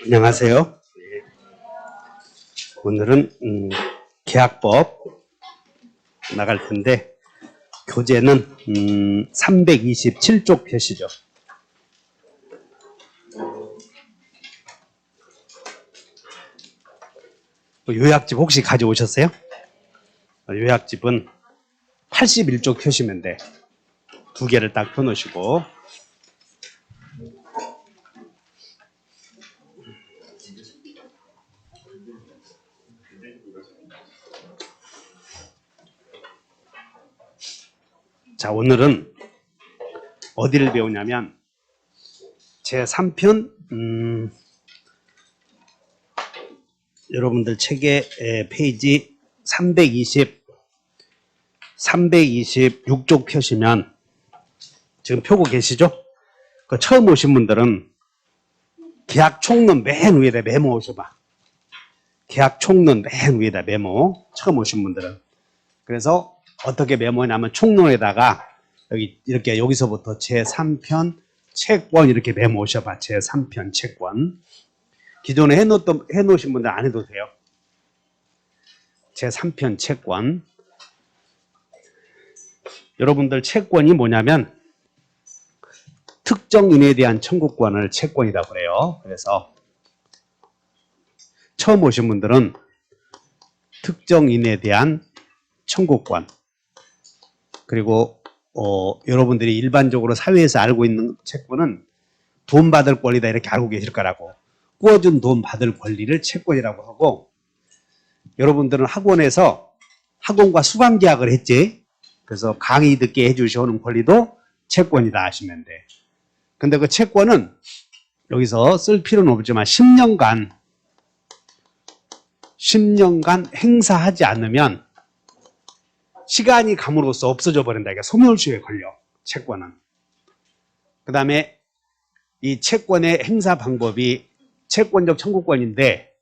안녕하세요. 오늘은 계약법 나갈 텐데 교재는 327쪽 표시죠. 요약집 혹시 가져오셨어요? 요약집은 81쪽 표시면 돼. 두 개를 딱 펴놓으시고. 자, 오늘은 어디를 배우냐면 제3편 여러분들 책의 페이지 326쪽 펴시면 지금 펴고 계시죠? 그 처음 오신 분들은 계약 총론 맨 위에다 메모 오셔봐. 계약 총론 맨 위에다 메모. 처음 오신 분들은. 그래서 어떻게 메모냐면 총론에다가 여기 이렇게 여기서부터 제3편 채권 이렇게 메모 오셔봐. 제3편 채권. 기존에 해놓으신 분들 안 해도 돼요. 제3편 채권. 여러분들 채권이 뭐냐면 특정인에 대한 청구권을 채권이라고 그래요. 그래서 처음 오신 분들은 특정인에 대한 청구권, 그리고 여러분들이 일반적으로 사회에서 알고 있는 채권은 돈 받을 권리다 이렇게 알고 계실 거라고. 꾸어준 돈 받을 권리를 채권이라고 하고, 여러분들은 학원에서 학원과 수강 계약을 했지. 그래서 강의 듣게 해주시는 권리도 채권이다 하시면 돼. 근데 그 채권은 여기서 쓸 필요는 없지만 10년간 행사하지 않으면 시간이 감으로써 없어져 버린다. 그러니까 소멸시효에 걸려, 채권은. 그 다음에 이 채권의 행사 방법이 채권적 청구권인데,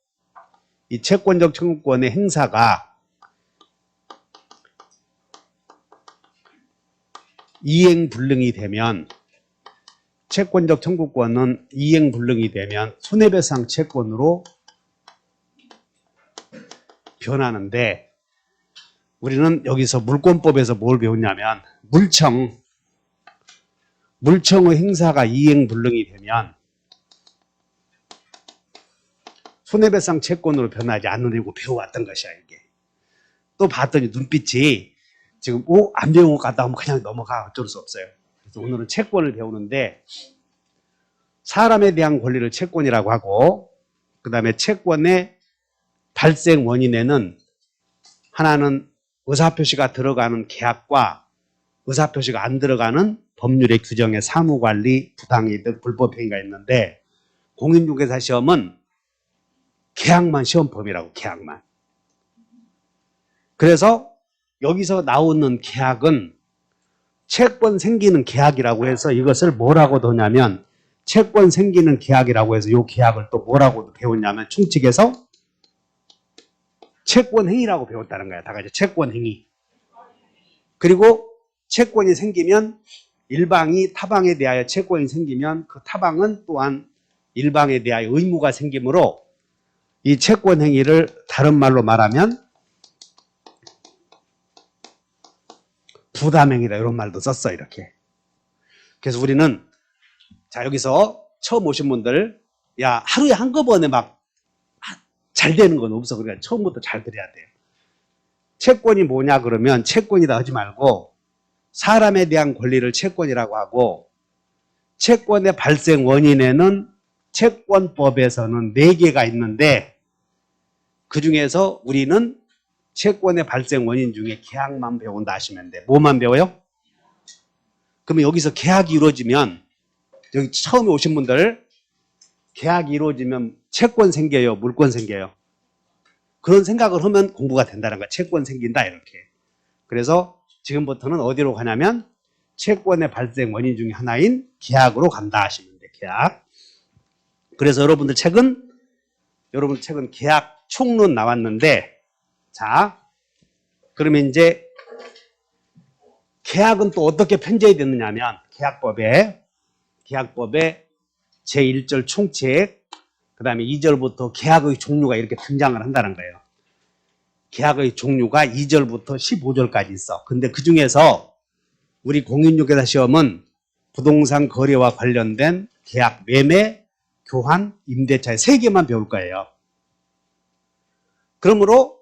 이 채권적 청구권의 행사가 이행불능이 되면, 채권적 청구권은 이행불능이 되면 손해배상 채권으로 변하는데, 우리는 여기서 물권법에서 뭘 배웠냐면 물청의 행사가 이행불능이 되면 손해배상 채권으로 변하지 않으려고 배워왔던 것이야. 이게 또 봤더니 눈빛이 지금 안 배운 것 같다 하면 그냥 넘어가. 어쩔 수 없어요. 그래서 오늘은 채권을 배우는데, 사람에 대한 권리를 채권이라고 하고, 그 다음에 채권의 발생 원인에는 하나는 의사표시가 들어가는 계약과 의사표시가 안 들어가는 법률의 규정의 사무관리, 부당이득, 불법행위가 있는데, 공인중개사 시험은 계약만 시험법이라고. 계약만. 그래서 여기서 나오는 계약은 채권 생기는 계약이라고 해서 이것을 뭐라고 도냐면 채권 생기는 계약이라고 해서 이 계약을 또 뭐라고 배웠냐면 충칙에서 채권행위라고 배웠다는 거야. 다 같이 채권행위. 그리고 채권이 생기면 일방이 타방에 대하여 채권이 생기면 그 타방은 또한 일방에 대하여 의무가 생기므로 이 채권행위를 다른 말로 말하면 부담행위다 이런 말도 썼어. 이렇게. 그래서 우리는 자 여기서 처음 오신 분들, 야 하루에 한꺼번에 막 잘 되는 건 없어. 그러니까 처음부터 잘 들어야 돼요. 채권이 뭐냐 그러면 채권이다 하지 말고 사람에 대한 권리를 채권이라고 하고, 채권의 발생 원인에는 채권법에서는 4개가 있는데 그 중에서 우리는 채권의 발생 원인 중에 계약만 배운다 하시면 돼. 뭐만 배워요? 그러면 여기서 계약이 이루어지면, 여기 처음에 오신 분들 계약이 이루어지면 채권 생겨요? 물권 생겨요? 그런 생각을 하면 공부가 된다는 거야. 채권 생긴다 이렇게. 그래서 지금부터는 어디로 가냐면 채권의 발생 원인 중에 하나인 계약으로 간다 하시면 돼. 계약. 그래서 여러분들 책은 계약 총론 나왔는데, 자 그러면 이제 계약은 또 어떻게 편제가 됐느냐면 계약법에 제1절 총책, 그 다음에 2절부터 계약의 종류가 이렇게 등장을 한다는 거예요. 계약의 종류가 2절부터 15절까지 있어. 근데 그 중에서 우리 공인중개사 시험은 부동산 거래와 관련된 계약, 매매, 교환, 임대차 3개만 배울 거예요. 그러므로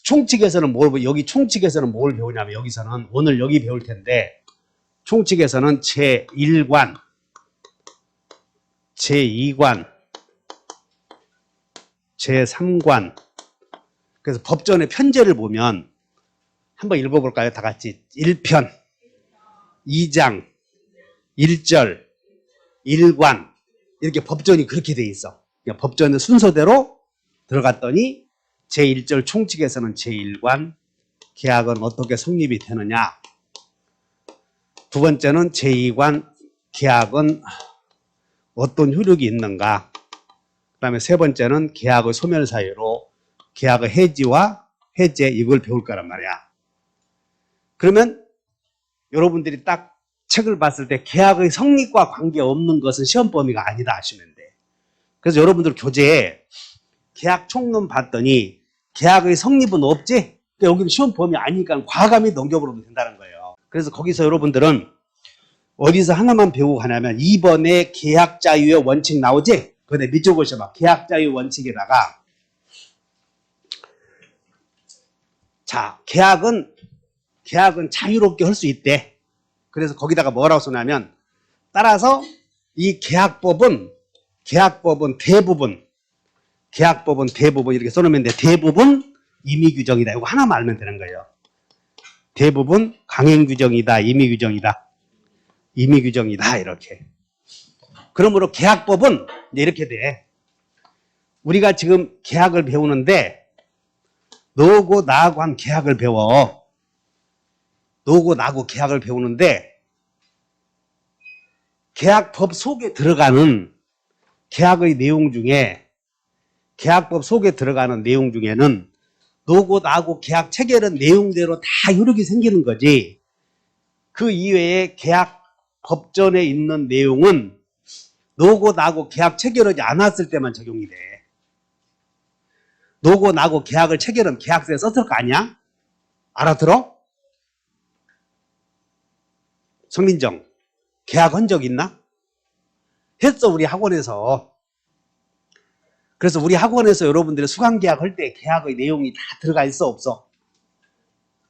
총칙에서는 여기 총칙에서는 뭘 배우냐면 여기서는 오늘 여기 배울 텐데 총칙에서는 제1관, 제2관, 제3관. 그래서 법전의 편제를 보면 한번 읽어볼까요? 다 같이. 1편, 2장, 1절, 1관. 이렇게 법전이 그렇게 돼 있어. 그러니까 법전의 순서대로 들어갔더니 제1절 총칙에서는 제1관, 계약은 어떻게 성립이 되느냐. 두 번째는 제2관, 계약은 어떤 효력이 있는가. 그 다음에 세 번째는 계약의 소멸사유로 계약의 해지와 해제 이걸 배울 거란 말이야. 그러면 여러분들이 딱 책을 봤을 때 계약의 성립과 관계없는 것은 시험 범위가 아니다 하시면 돼. 그래서 여러분들 교재에 계약 총론 봤더니 계약의 성립은 없지? 그러니까 여기는 시험 범위 아니니까 과감히 넘겨버려도 된다는 거예요. 그래서 거기서 여러분들은 어디서 하나만 배우고 가냐면 2번에 계약자유의 원칙 나오지? 근데 밑줄 보셔봐. 계약자유 원칙에다가 자, 계약은 자유롭게 할 수 있대. 그래서 거기다가 뭐라고 써냐면 따라서 이 계약법은 대부분 이렇게 써놓으면 돼. 대부분 임의규정이다. 이거 하나만 알면 되는 거예요. 대부분 강행규정이다. 임의규정이다. 이렇게. 그러므로 계약법은 이렇게 돼. 우리가 지금 계약을 배우는데 너하고 나하고 한 계약을 배워. 너하고 나하고 계약을 배우는데 계약법 속에 들어가는 계약의 내용 중에 계약법 속에 들어가는 내용 중에는 너하고 나하고 계약 체결한 내용대로 다 효력이 생기는 거지. 그 이외에 계약 법전에 있는 내용은 너하고 나하고 계약 체결하지 않았을 때만 적용이 돼. 너하고 나하고 계약을 체결한 계약서에 썼을 거 아니야? 알아들어? 성민정, 계약한 적 있나? 했어, 우리 학원에서. 그래서 우리 학원에서 여러분들이 수강계약 할 때 계약의 내용이 다 들어가 있어, 없어?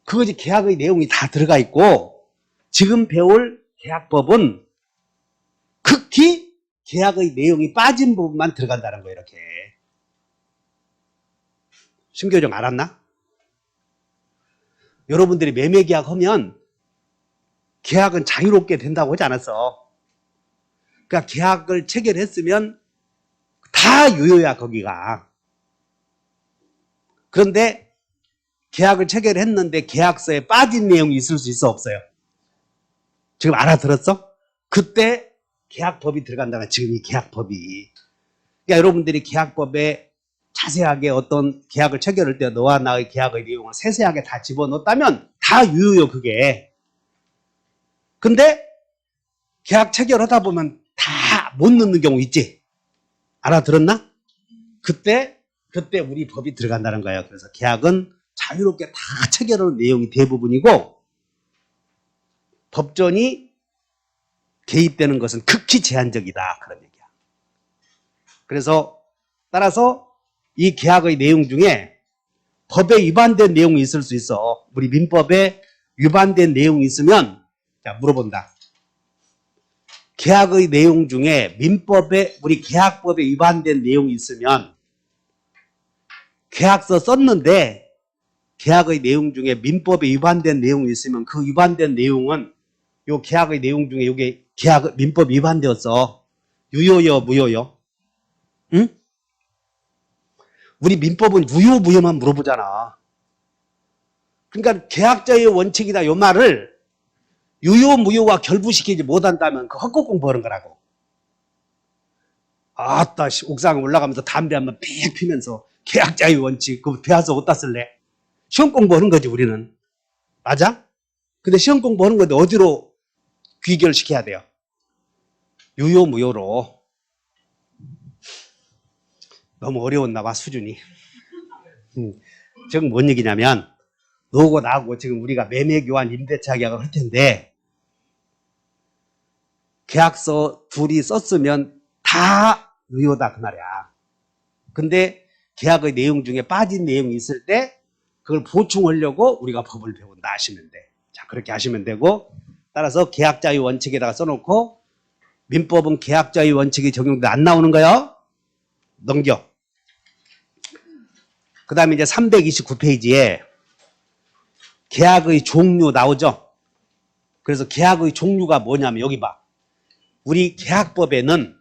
그거지, 계약의 내용이 다 들어가 있고, 지금 배울 계약법은 극히 계약의 내용이 빠진 부분만 들어간다는 거예요, 이렇게. 신교정 알았나? 여러분들이 매매계약 하면 계약은 자유롭게 된다고 하지 않았어. 그러니까 계약을 체결했으면 다 유효야, 거기가. 그런데 계약을 체결했는데 계약서에 빠진 내용이 있을 수 있어, 없어요? 지금 알아들었어? 그때 계약법이 들어간다는 지금 이 계약법이. 그러니까 여러분들이 계약법에 자세하게 어떤 계약을 체결할 때 너와 나의 계약의 내용을 세세하게 다 집어넣었다면 다 유효요, 그게. 근데 계약 체결하다 보면 다 못 넣는 경우 있지? 알아들었나? 그때 우리 법이 들어간다는 거예요. 그래서 계약은 자유롭게 다 체결하는 내용이 대부분이고 법전이 개입되는 것은 극히 제한적이다. 그런 얘기야. 그래서 따라서 이 계약의 내용 중에 법에 위반된 내용이 있을 수 있어. 우리 민법에 위반된 내용이 있으면 자 물어본다. 계약의 내용 중에 민법에 우리 계약법에 위반된 내용이 있으면 계약서 썼는데 계약의 내용 중에 민법에 위반된 내용이 있으면 그 위반된 내용은 요 계약의 내용 중에 요게 계약 민법 위반되었어. 유효요, 무효요? 응? 우리 민법은 유효, 무효만 물어보잖아. 그러니까 계약자의 원칙이다 요 말을 유효, 무효와 결부시키지 못한다면 그 헛것 공부하는 거라고. 아따, 옥상에 올라가면서 담배 한번 픽 피면서 계약자의 원칙, 그거 배워서 어디다 쓸래? 시험 공부하는 거지, 우리는. 맞아? 근데 시험 공부하는 건데 어디로 귀결시켜야 돼요? 유효, 무효로. 너무 어려웠나 봐, 수준이. 지금 뭔 얘기냐면, 너하고 나하고 지금 우리가 매매 교환 임대차 계약을 할 텐데, 계약서 둘이 썼으면 다 의효다, 그 말이야. 근데 계약의 내용 중에 빠진 내용이 있을 때, 그걸 보충하려고 우리가 법을 배운다 하시면 돼. 자, 그렇게 하시면 되고, 따라서 계약자의 원칙에다가 써놓고, 민법은 계약자의 원칙이 적용돼 안 나오는 거요? 넘겨. 그 다음에 이제 329페이지에 계약의 종류 나오죠? 그래서 계약의 종류가 뭐냐면 여기 봐. 우리 계약법에는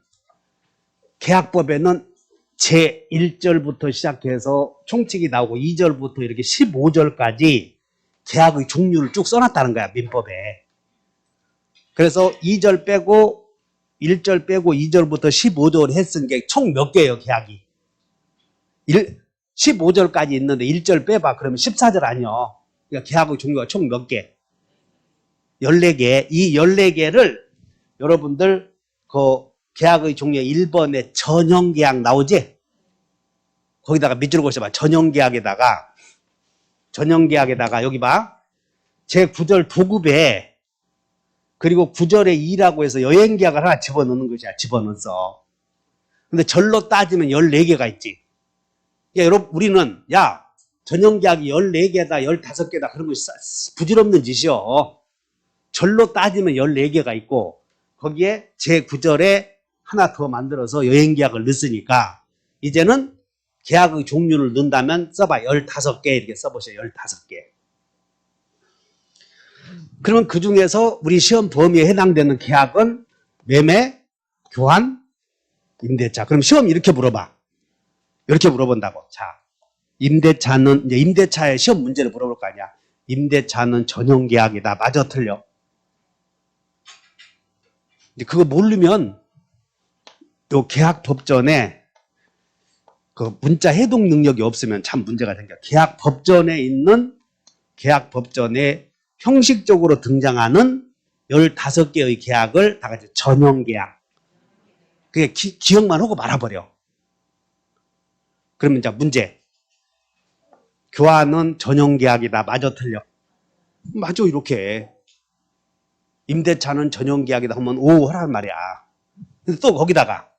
제1절부터 시작해서 총칙이 나오고 2절부터 이렇게 15절까지 계약의 종류를 쭉 써놨다는 거야, 민법에. 그래서 2절 빼고 1절 빼고 2절부터 15절 했은 게 총 몇 개예요, 계약이? 15절까지 있는데 1절 빼봐. 그러면 14절 아니요. 그러니까 계약의 종류가 총 몇 개? 14개. 이 14개를 여러분들 그 계약의 종류 1번에 전형계약 나오지? 거기다가 밑줄을 그어봐. 전형계약에다가 여기 봐. 제9절 도급에 그리고 9절에 2라고 해서 여행계약을 하나 집어넣는 것이야. 집어넣었어. 근데 절로 따지면 14개가 있지. 야, 여러분, 우리는, 야, 전형계약이 14개다, 15개다, 그런 거 부질없는 짓이요. 절로 따지면 14개가 있고, 거기에 제9절에 하나 더 만들어서 여행계약을 넣었으니까, 이제는 계약의 종류를 넣는다면 써봐. 15개, 이렇게 써보세요. 15개. 그러면 그 중에서 우리 시험 범위에 해당되는 계약은 매매, 교환, 임대차. 그럼 시험 이렇게 물어봐. 이렇게 물어본다고. 자, 임대차는, 이제 임대차의 시험 문제를 물어볼 거 아니야. 임대차는 전형계약이다. 맞아, 틀려? 이제 그거 모르면, 요 계약법전에 그 문자 해독 능력이 없으면 참 문제가 생겨. 계약법전에 있는, 계약법전에 형식적으로 등장하는 15개의 계약을 다 같이 전형계약. 그게 기억만 하고 말아버려. 그러면 이제 문제. 교환은 전형계약이다. 맞아, 틀려? 맞아, 이렇게. 임대차는 전형계약이다 하면 오 하란 말이야. 근데 또 거기다가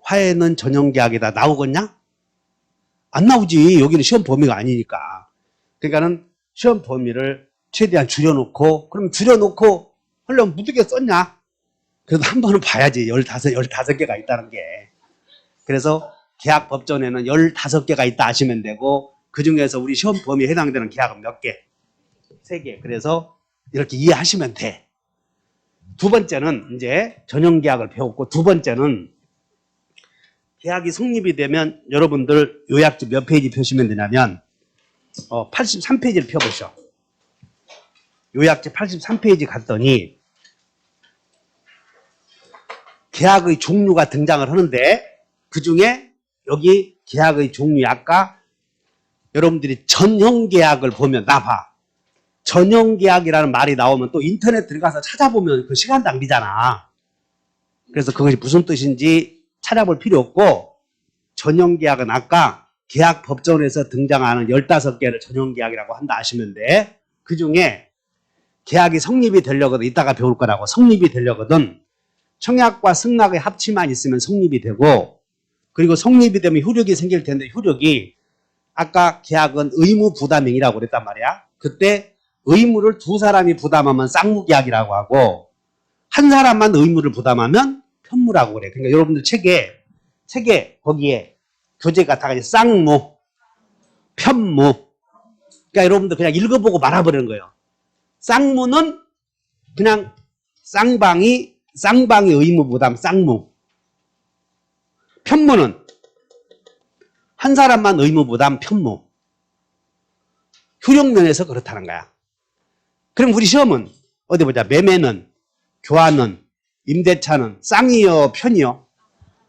화해는 전형계약이다. 나오겠냐? 안 나오지. 여기는 시험 범위가 아니니까. 그러니까는 시험 범위를 최대한 줄여놓고, 그럼 줄여놓고 하려면 무떻게 썼냐? 그래도 한 번은 봐야지. 15개가 있다는 게. 그래서 계약 법전에는 15개가 있다 하시면 되고, 그 중에서 우리 시험 범위에 해당되는 계약은 몇 개? 3개. 그래서 이렇게 이해하시면 돼. 두 번째는 이제 전형계약을 배웠고, 두 번째는 계약이 성립이 되면 여러분들 요약집 몇 페이지 펴시면 되냐면 83페이지를 펴보셔. 요약집 83페이지 갔더니 계약의 종류가 등장을 하는데 그 중에 여기 계약의 종류 아까 여러분들이 전형계약을 보면 나 봐. 전형계약이라는 말이 나오면 또 인터넷 들어가서 찾아보면 그 시간 낭비잖아. 그래서 그것이 무슨 뜻인지 찾아볼 필요 없고 전형계약은 아까 계약법전에서 등장하는 15개를 전형계약이라고 한다 하시면 돼. 그 중에 계약이 성립이 되려거든 이따가 배울 거라고 성립이 되려거든 청약과 승낙의 합치만 있으면 성립이 되고 그리고 성립이 되면 효력이 생길 텐데 효력이 아까 계약은 의무 부담행위라고 그랬단 말이야. 그때 의무를 두 사람이 부담하면 쌍무계약이라고 하고 한 사람만 의무를 부담하면 편무라고 그래. 그러니까 여러분들 책에 거기에 교재가 다 같이 쌍무, 편무. 그러니까 여러분들 그냥 읽어보고 말아버리는 거예요. 쌍무는 그냥 쌍방이 의무 부담 쌍무. 편무는 한 사람만 의무 부담 편무. 효력면에서 그렇다는 거야. 그럼 우리 시험은 어디 보자. 매매는, 교환은, 임대차는 쌍이요, 편이요?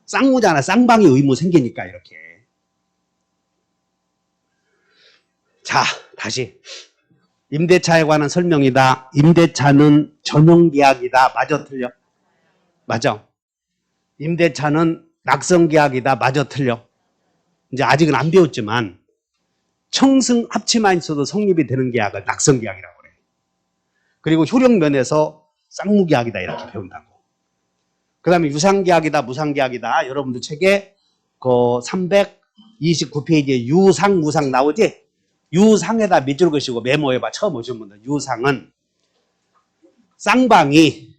쌍무잖아. 쌍방이 의무 생기니까 이렇게. 자, 다시. 임대차에 관한 설명이다. 임대차는 전형계약이다. 맞아, 틀려? 맞아. 임대차는 낙성계약이다. 맞아, 틀려? 이제 아직은 안 배웠지만 청승 합치만 있어도 성립이 되는 계약을 낙성계약이라고 그래요. 그리고 효력면에서 쌍무계약이다 이렇게 배운다고. 그 다음에 유상계약이다 무상계약이다. 여러분들 책에 그 329페이지에 유상 무상 나오지? 유상에다 밑줄 그시고 메모해봐. 처음 오신 분들. 유상은 쌍방이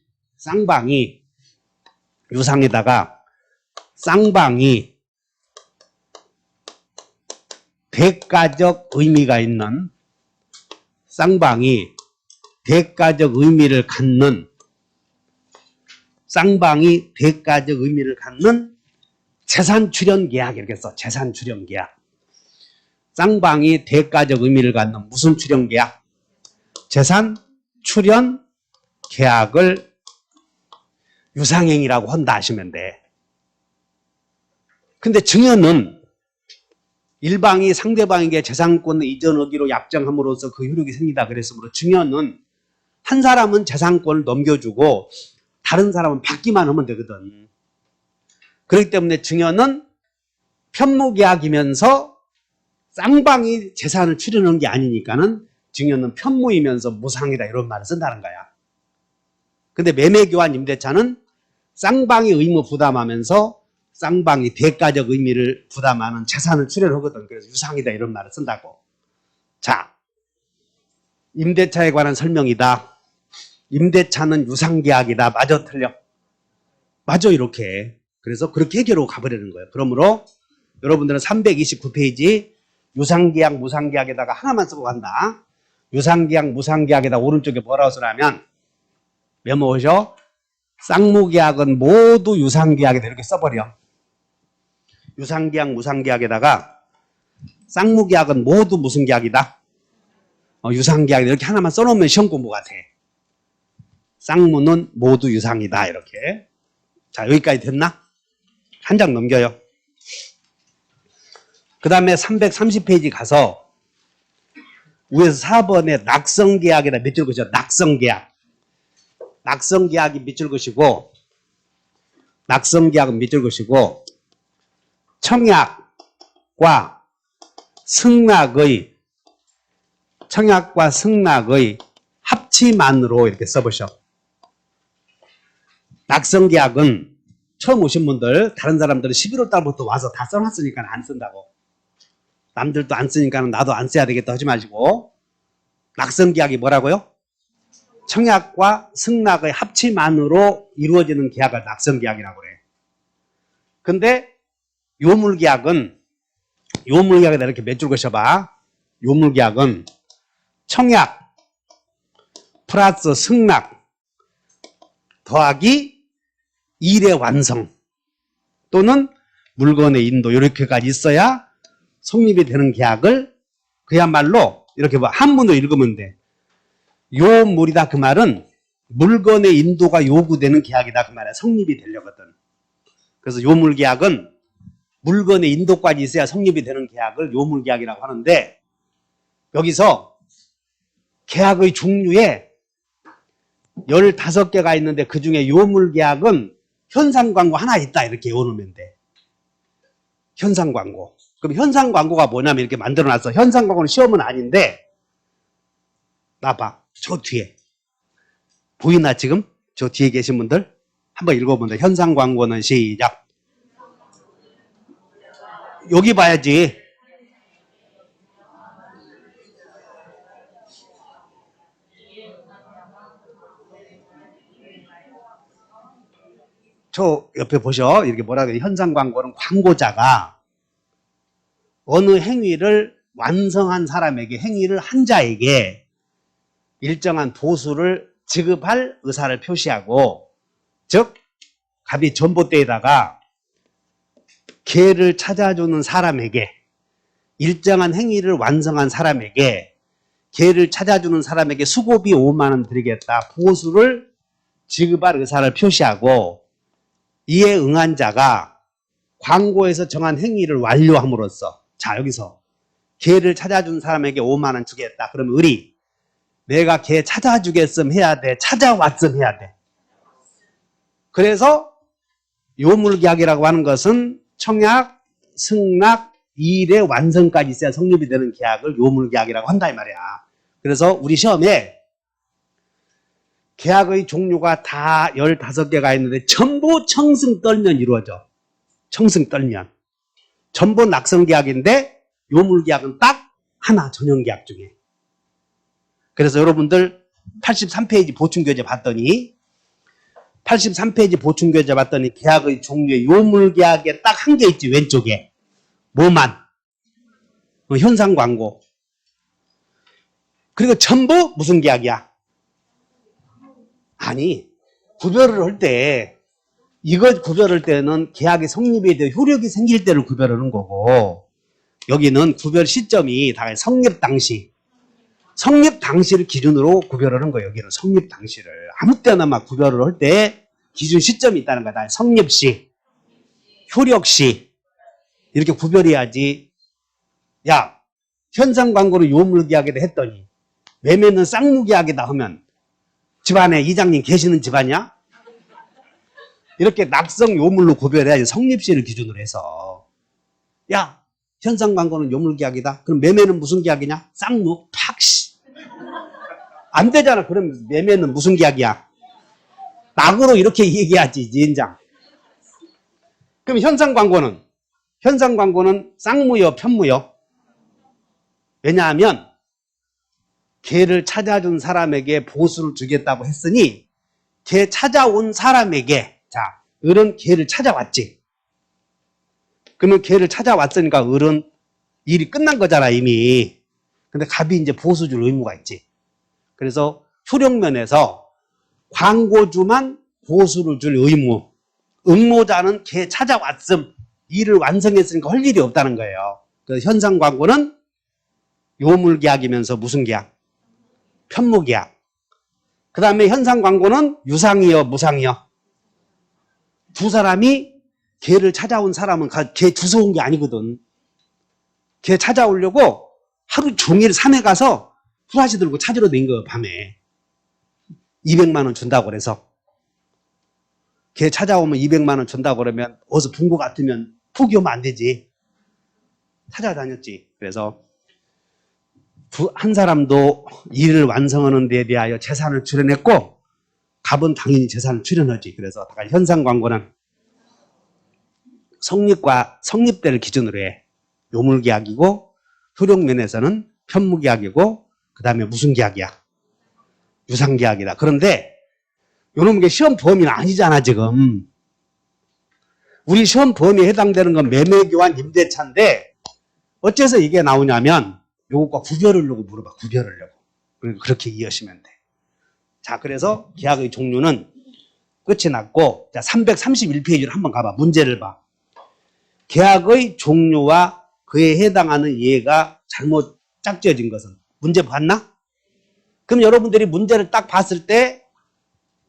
유상에다가 쌍방이 대가적 의미가 있는 쌍방이 대가적 의미를 갖는 쌍방이 대가적 의미를 갖는 재산 출연 계약 이렇게 써. 재산 출연 계약. 쌍방이 대가적 의미를 갖는 무슨 출연 계약? 재산 출연 계약을 유상행위라고 한다 하시면 돼. 근데 증여는 일방이 상대방에게 재산권 이전하기로 약정함으로써 그 효력이 생기다 그랬으므로 증여는 한 사람은 재산권을 넘겨주고 다른 사람은 받기만 하면 되거든. 그렇기 때문에 증여는 편무계약이면서 쌍방이 재산을 출연한 게 아니니까는 증여는 편무이면서 무상이다 이런 말을 쓴다는 거야. 근데 매매교환 임대차는 쌍방이 의무 부담하면서 쌍방이 대가적 의미를 부담하는 재산을 출연하거든. 그래서 유상이다 이런 말을 쓴다고. 자, 임대차에 관한 설명이다. 임대차는 유상계약이다. 맞아 틀려? 맞아 이렇게. 그래서 그렇게 해결하고 가버리는 거예요. 그러므로 여러분들은 329페이지 유상계약 무상계약에다가 하나만 쓰고 간다. 유상계약 무상계약에다 오른쪽에 뭐라고 쓰냐면 메모하셔. 쌍무계약은 모두 유상계약이다 이렇게 써버려. 유상계약 무상계약에다가 쌍무계약은 모두 무슨 계약이다? 유상계약이다 이렇게 하나만 써놓으면 시험 공부 같아. 쌍무는 모두 유상이다 이렇게. 자 여기까지 됐나? 한 장 넘겨요. 그 다음에 330페이지 가서 위에서 4번에 낙성계약이다 밑줄 그으셔. 낙성계약. 낙성계약이 밑줄 그으시고 낙성계약은 밑줄 그으시고 청약과 승낙의 합치만으로 이렇게 써보셔. 낙성계약은 처음 오신 분들 다른 사람들은 11월 달부터 와서 다 써놨으니까 안 쓴다고. 남들도 안 쓰니까 나도 안 써야 되겠다 하지 마시고 낙성계약이 뭐라고요? 청약과 승낙의 합치만으로 이루어지는 계약을 낙성계약이라고 그래. 근데 요물계약에다 이렇게 몇 줄 그셔봐. 요물계약은 청약 플러스 승낙 더하기 일의 완성 또는 물건의 인도 이렇게까지 있어야 성립이 되는 계약을 그야말로 이렇게 한문으로 읽으면 돼. 요물이다 그 말은 물건의 인도가 요구되는 계약이다 그 말이야. 성립이 되려거든. 그래서 요물계약은 물건의 인도까지 있어야 성립이 되는 계약을 요물계약이라고 하는데 여기서 계약의 종류에 15개가 있는데 그 중에 요물계약은 현상광고 하나 있다 이렇게 외워놓으면 돼. 현상광고. 그럼 현상광고가 뭐냐면 이렇게 만들어놨어. 현상광고는 시험은 아닌데 나봐. 저 뒤에 보이나 지금? 저 뒤에 계신 분들 한번 읽어본다. 현상광고는 시작. 여기 봐야지. 저 옆에 보셔. 이렇게 뭐라 그래. 현상광고는 광고자가 어느 행위를 완성한 사람에게 행위를 한 자에게 일정한 보수를 지급할 의사를 표시하고 즉 갑이 전봇대에다가 개를 찾아주는 사람에게 일정한 행위를 완성한 사람에게 개를 찾아주는 사람에게 수고비 5만 원 드리겠다. 보수를 지급할 의사를 표시하고 이에 응한 자가 광고에서 정한 행위를 완료함으로써 자 여기서 개를 찾아준 사람에게 5만 원 주겠다. 그럼 의리 내가 개 찾아주겠음 해야 돼. 찾아왔음 해야 돼. 그래서 요물계약이라고 하는 것은 청약, 승낙, 이 일의 완성까지 있어야 성립이 되는 계약을 요물계약이라고 한다 이 말이야. 그래서 우리 시험에 계약의 종류가 다 15개가 있는데 전부 청승 떨면 이루어져. 청승 떨면. 전부 낙성계약인데 요물계약은 딱 하나, 전형계약 중에. 그래서 여러분들 83페이지 보충교재 봤더니 83페이지 보충교재 봤더니 계약의 종류에 요물계약에 딱 한 개 있지, 왼쪽에. 뭐만? 현상광고. 그리고 전부 무슨 계약이야? 아니, 구별을 할 때, 이걸 구별할 때는 계약의 성립에 대해 효력이 생길 때를 구별하는 거고, 여기는 구별 시점이 다 성립 당시를 기준으로 구별하는 거예요. 여기는 성립 당시를. 아무 때나 막 구별을 할 때 기준 시점이 있다는 거다. 성립 시, 효력 시, 이렇게 구별해야지. 야, 현상 광고를 요물계약에다 했더니 매매는 쌍무계약이다 하면 집안에 이장님 계시는 집안이야? 이렇게 낙성 요물로 구별해야지. 성립시를 기준으로 해서. 야, 현상 광고는 요물계약이다. 그럼 매매는 무슨 계약이냐? 쌍무, 팍씨. 안 되잖아. 그럼 매매는 무슨 계약이야? 낙으로 이렇게 얘기하지, 진장. 그럼 현상 광고는 쌍무요, 편무요? 왜냐하면 걔를 찾아준 사람에게 보수를 주겠다고 했으니 걔 찾아온 사람에게, 자, 을은 걔를 찾아왔지. 그러면 걔를 찾아왔으니까 을은 일이 끝난 거잖아, 이미. 근데 갑이 이제 보수 줄 의무가 있지. 그래서 효력면에서 광고주만 보수를 줄 의무, 응모자는 걔 찾아왔음, 일을 완성했으니까 할 일이 없다는 거예요. 그래서 현상 광고는 요물계약이면서 무슨 계약? 편무계약. 그 다음에 현상 광고는 유상이요, 무상이요? 두 사람이 걔를 찾아온 사람은 걔 주워온 게 아니거든. 걔 찾아오려고 하루 종일 산에 가서 후라시 들고 찾으러 낸 거예요, 밤에. 200만 원 준다고 그래서. 걔 찾아오면 200만 원 준다고 그러면 어디서 본 거 같으면 포기하면 안 되지. 찾아다녔지. 그래서 한 사람도 일을 완성하는 데 대하여 재산을 출연했고 갑은 당연히 재산을 출연하지. 그래서 현상 광고는 성립대를 기준으로 해. 요물계약이고 효력면에서는 편무계약이고 그 다음에 무슨 계약이야? 유상계약이다. 그런데 요놈 게 시험 범위는 아니잖아 지금. 우리 시험 범위에 해당되는 건 매매교환 임대차인데 어째서 이게 나오냐면 요것과 구별하려고 물어봐. 구별하려고. 그렇게 이해하시면 돼. 자, 그래서 계약의 종류는 끝이 났고, 자, 331페이지를 한번 가봐. 문제를 봐. 계약의 종류와 그에 해당하는 예가 잘못 짝지어진 것은. 문제 봤나? 그럼 여러분들이 문제를 딱 봤을 때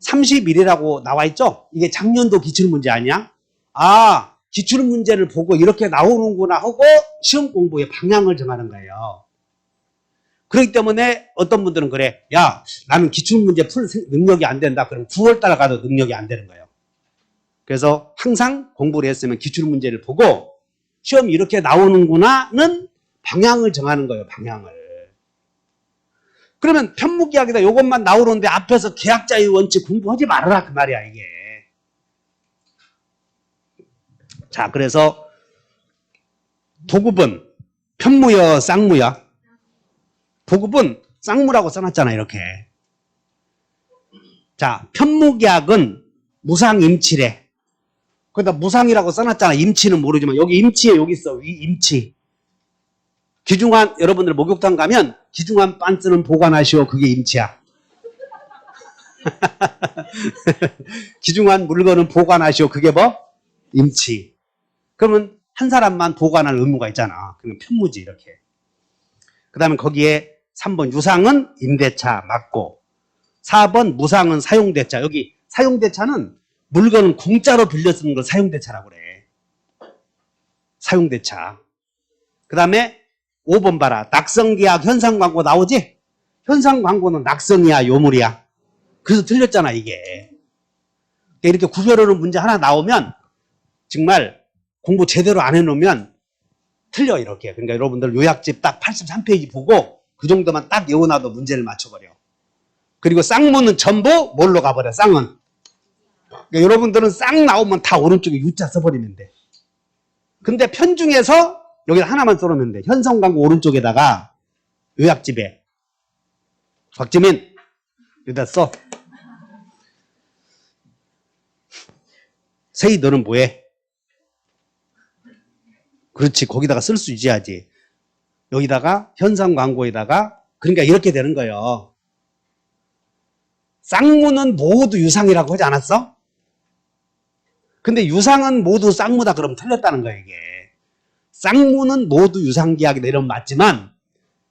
31이라고 나와 있죠? 이게 작년도 기출문제 아니야? 아, 기출문제를 보고 이렇게 나오는구나 하고 시험 공부의 방향을 정하는 거예요. 그렇기 때문에 어떤 분들은 그래. 야, 나는 기출문제 풀 능력이 안 된다. 그럼 9월달 가도 능력이 안 되는 거예요. 그래서 항상 공부를 했으면 기출문제를 보고 시험이 이렇게 나오는구나는 방향을 정하는 거예요. 방향을. 그러면 편무계약이다. 이것만 나오는데 앞에서 계약자의 원칙 공부하지 말아라. 그 말이야 이게. 자, 그래서 도급은 편무여 쌍무여? 도급은 쌍무라고 써놨잖아 이렇게. 자, 편무계약은 무상임치래. 거기다 무상이라고 써놨잖아. 임치는 모르지만 여기 임치에 여기 있어. 임치. 기중한, 여러분들 목욕탕 가면 기중한 빤스는 보관하시오. 그게 임치야. 기중한 물건은 보관하시오. 그게 뭐? 임치. 그러면 한 사람만 보관할 의무가 있잖아. 그러면 편무지 이렇게. 그 다음에 거기에 3번 유상은 임대차 맞고 4번 무상은 사용대차. 여기 사용대차는 물건은 공짜로 빌려 쓰는 걸 사용대차라고 그래. 사용대차. 그 다음에 5번 봐라. 낙성계약 현상광고 나오지? 현상광고는 낙성이야 요물이야? 그래서 틀렸잖아 이게. 이렇게 구별하는 문제 하나 나오면 정말 공부 제대로 안 해놓으면 틀려 이렇게. 그러니까 여러분들 요약집 딱 83페이지 보고 그 정도만 딱 외워놔도 문제를 맞춰버려. 그리고 쌍문은 전부 뭘로 가버려? 쌍은. 그러니까 여러분들은 쌍 나오면 다 오른쪽에 U자 써버리면 돼. 근데 편중에서 여기 하나만 써놓으면 돼. 현성광고 오른쪽에다가 요약집에 박지민 여기다 써. 세희 너는 뭐해? 그렇지. 거기다가 쓸 수 있어야지. 여기다가 현상광고에다가 그러니까 이렇게 되는 거예요. 쌍무는 모두 유상이라고 하지 않았어? 근데 유상은 모두 쌍무다 그러면 틀렸다는 거예요 이게. 쌍무는 모두 유상계약이다 이러면 맞지만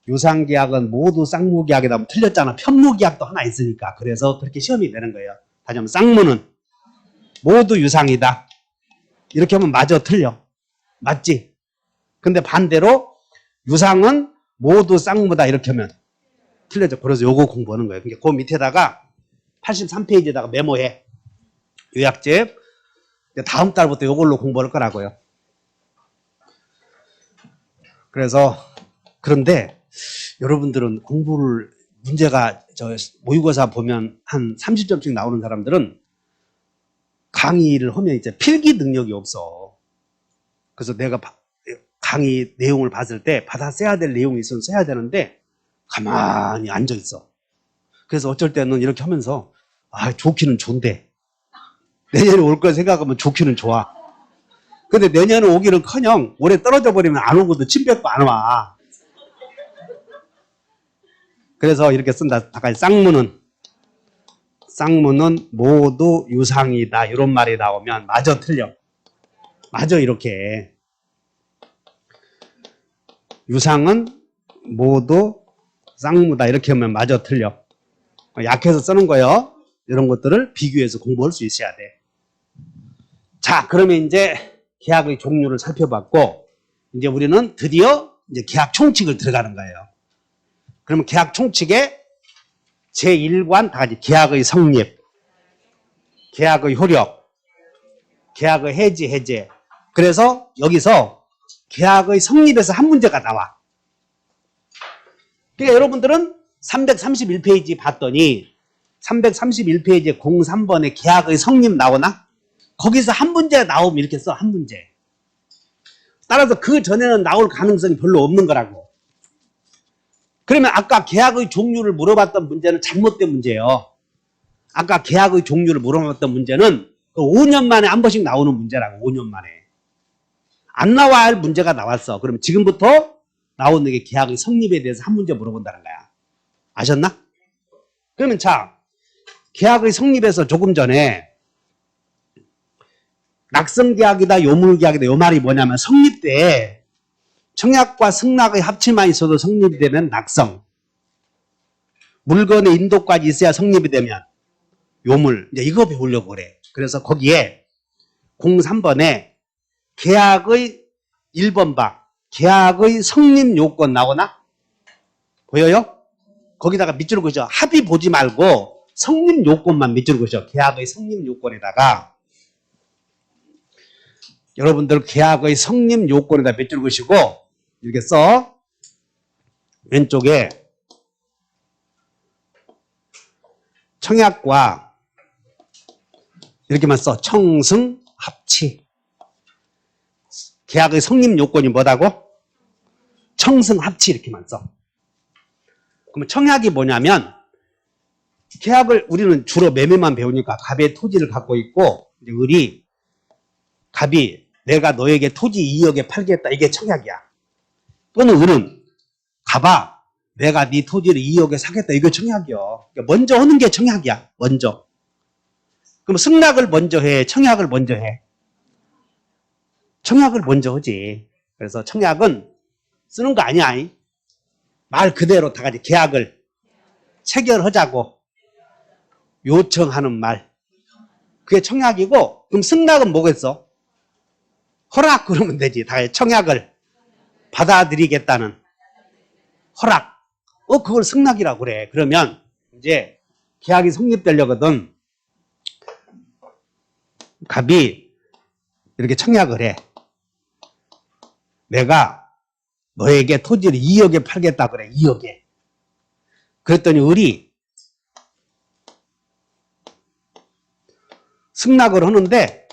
유상계약은 모두 쌍무계약이다 하면 틀렸잖아. 편무계약도 하나 있으니까. 그래서 그렇게 시험이 되는 거예요. 다시 한번 쌍무는 모두 유상이다. 이렇게 하면 맞아 틀려. 맞지? 근데 반대로 유상은 모두 쌍무다 이렇게 하면 틀려져. 그래서 요거 공부하는 거예요. 그러니까 그 밑에다가 83페이지에다가 메모해. 요약집. 다음 달부터 요걸로 공부할 거라고요. 그래서 그런데 여러분들은 공부를 문제가 저 모의고사 보면 한 30점씩 나오는 사람들은 강의를 하면 이제 필기 능력이 없어. 그래서 내가 강의 내용을 봤을 때 받아 써야 될 내용이 있으면 써야 되는데 가만히 앉아 있어. 그래서 어쩔 때는 이렇게 하면서 아 좋기는 좋은데 내년에 올 걸 생각하면 좋기는 좋아. 근데 내년에 오기는 커녕 올해 떨어져 버리면 안 오고도 침 뱉고 안 와. 그래서 이렇게 쓴다. 쌍무는 모두 유상이다. 이런 말이 나오면 맞아 틀려. 맞아 이렇게. 유상은 모두 쌍무다. 이렇게 하면 맞아 틀려. 약해서 쓰는 거예요. 이런 것들을 비교해서 공부할 수 있어야 돼. 자, 그러면 이제 계약의 종류를 살펴봤고 이제 우리는 드디어 이제 계약 총칙을 들어가는 거예요. 그러면 계약 총칙에 제1관 다 같이 계약의 성립, 계약의 효력, 계약의 해제. 그래서 여기서 계약의 성립에서 한 문제가 나와. 그러니까 여러분들은 331페이지 봤더니 331페이지 03번에 계약의 성립 나오나? 거기서 한 문제 나오면 이렇게 써. 한 문제. 따라서 그 전에는 나올 가능성이 별로 없는 거라고. 그러면 아까 계약의 종류를 물어봤던 문제는 잘못된 문제예요. 아까 계약의 종류를 물어봤던 문제는 5년 만에 한 번씩 나오는 문제라고. 5년 만에. 안 나와야 할 문제가 나왔어. 그러면 지금부터 나오는 게 계약의 성립에 대해서 한 문제 물어본다는 거야. 아셨나? 그러면 자, 계약의 성립에서 조금 전에 낙성계약이다, 요물계약이다, 요 말이 뭐냐면 성립 때 청약과 승낙의 합치만 있어도 성립이 되면 낙성. 물건의 인도까지 있어야 성립이 되면 요물. 이제 이거 배우려고 그래. 그래서 거기에 03번에 계약의 1번 봐. 계약의 성립 요건 나오나? 보여요? 거기다가 밑줄 그죠? 합의 보지 말고 성립 요건만 밑줄 그죠? 계약의 성립 요건에다가 여러분들 계약의 성립 요건에다 밑줄 그시고 이렇게 써. 왼쪽에 청약과 이렇게만 써. 청승 합치. 계약의 성립 요건이 뭐다고? 청승 합치 이렇게만 써. 그러면 청약이 뭐냐면 계약을 우리는 주로 매매만 배우니까 갑의 토지를 갖고 있고 이제 을이 갑이 내가 너에게 토지 2억에 팔겠다. 이게 청약이야. 또는 을은 갑아 내가 네 토지를 2억에 사겠다. 이거 청약이요. 그러니까 먼저 하는 게 청약이야. 먼저. 그럼 승낙을 먼저 해. 청약을 먼저 해. 청약을 먼저 하지. 그래서 청약은 쓰는 거 아니야. 말 그대로 다 같이 계약을 체결하자고 요청하는 말. 그게 청약이고 그럼 승낙은 뭐겠어? 허락 그러면 되지. 다 청약을 받아들이겠다는 허락. 그걸 승낙이라고 그래. 그러면 이제 계약이 성립되려거든. 갑이 이렇게 청약을 해. 내가 너에게 토지를 2억에 팔겠다 그래. 2억에. 그랬더니 을이 승낙을 하는데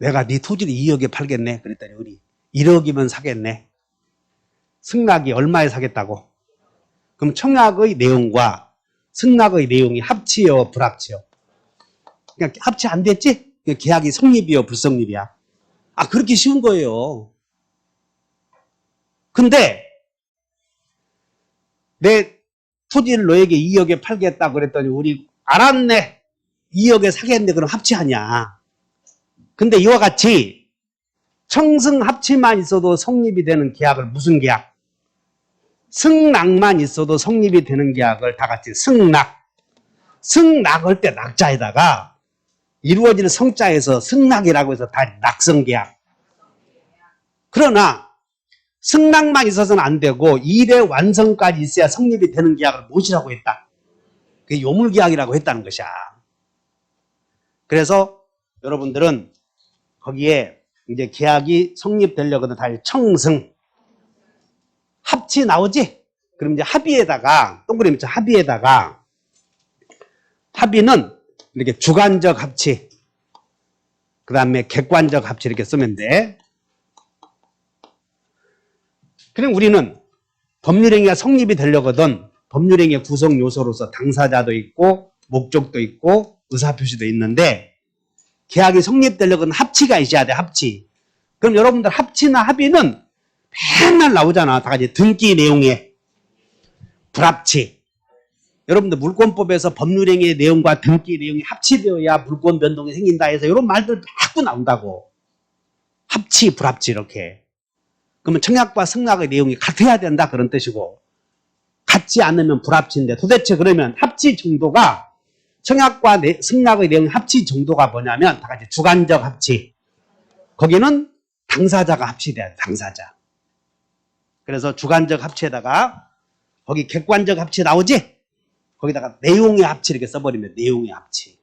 내가 네 토지를 2억에 팔겠네. 그랬더니 을이 1억이면 사겠네. 승낙이 얼마에 사겠다고? 그럼 청약의 내용과 승낙의 내용이 합치요, 불합치요? 그냥 합치 안 됐지? 계약이 성립이요, 불성립이야? 아, 그렇게 쉬운 거예요. 근데 내 토지를 너에게 2억에 팔겠다 그랬더니 우리 알았네. 2억에 사겠네. 그럼 합치하냐? 근데 이와 같이 청승 합치만 있어도 성립이 되는 계약을 무슨 계약? 승낙만 있어도 성립이 되는 계약을 다 같이 승낙. 승낙할 때 낙자에다가 이루어지는 성자에서 승낙이라고 해서 다 낙성계약. 그러나 승낙만 있어서는 안 되고 일의 완성까지 있어야 성립이 되는 계약을 무엇이라고 했다? 그게 요물계약이라고 했다는 것이야. 그래서 여러분들은 거기에 이제 계약이 성립되려거든 다 청승. 합치 나오지? 그럼 이제 합의에다가 동그라미 쳐 합의에다가 합의는 이렇게 주관적 합치 그 다음에 객관적 합치 이렇게 쓰면 돼. 그럼 우리는 법률행위가 성립이 되려거든 법률행위의 구성 요소로서 당사자도 있고 목적도 있고 의사표시도 있는데 계약이 성립되려거든 합치가 있어야 돼. 합치. 그럼 여러분들 합치나 합의는 맨날 나오잖아. 다 같이 등기 내용에 불합치. 여러분들 물권법에서 법률행위의 내용과 등기 내용이 합치되어야 물권 변동이 생긴다 해서 이런 말들 자꾸 나온다고. 합치, 불합치 이렇게. 그러면 청약과 승낙의 내용이 같아야 된다 그런 뜻이고 같지 않으면 불합치인데 도대체 그러면 합치 정도가 청약과 승낙의 내용 합치 정도가 뭐냐면 다 같이 주관적 합치. 거기는 당사자가 합치돼야 돼. 당사자. 그래서 주관적 합치에다가 거기 객관적 합치 나오지? 거기다가 내용의 합치 이렇게 써버리면 내용의 합치.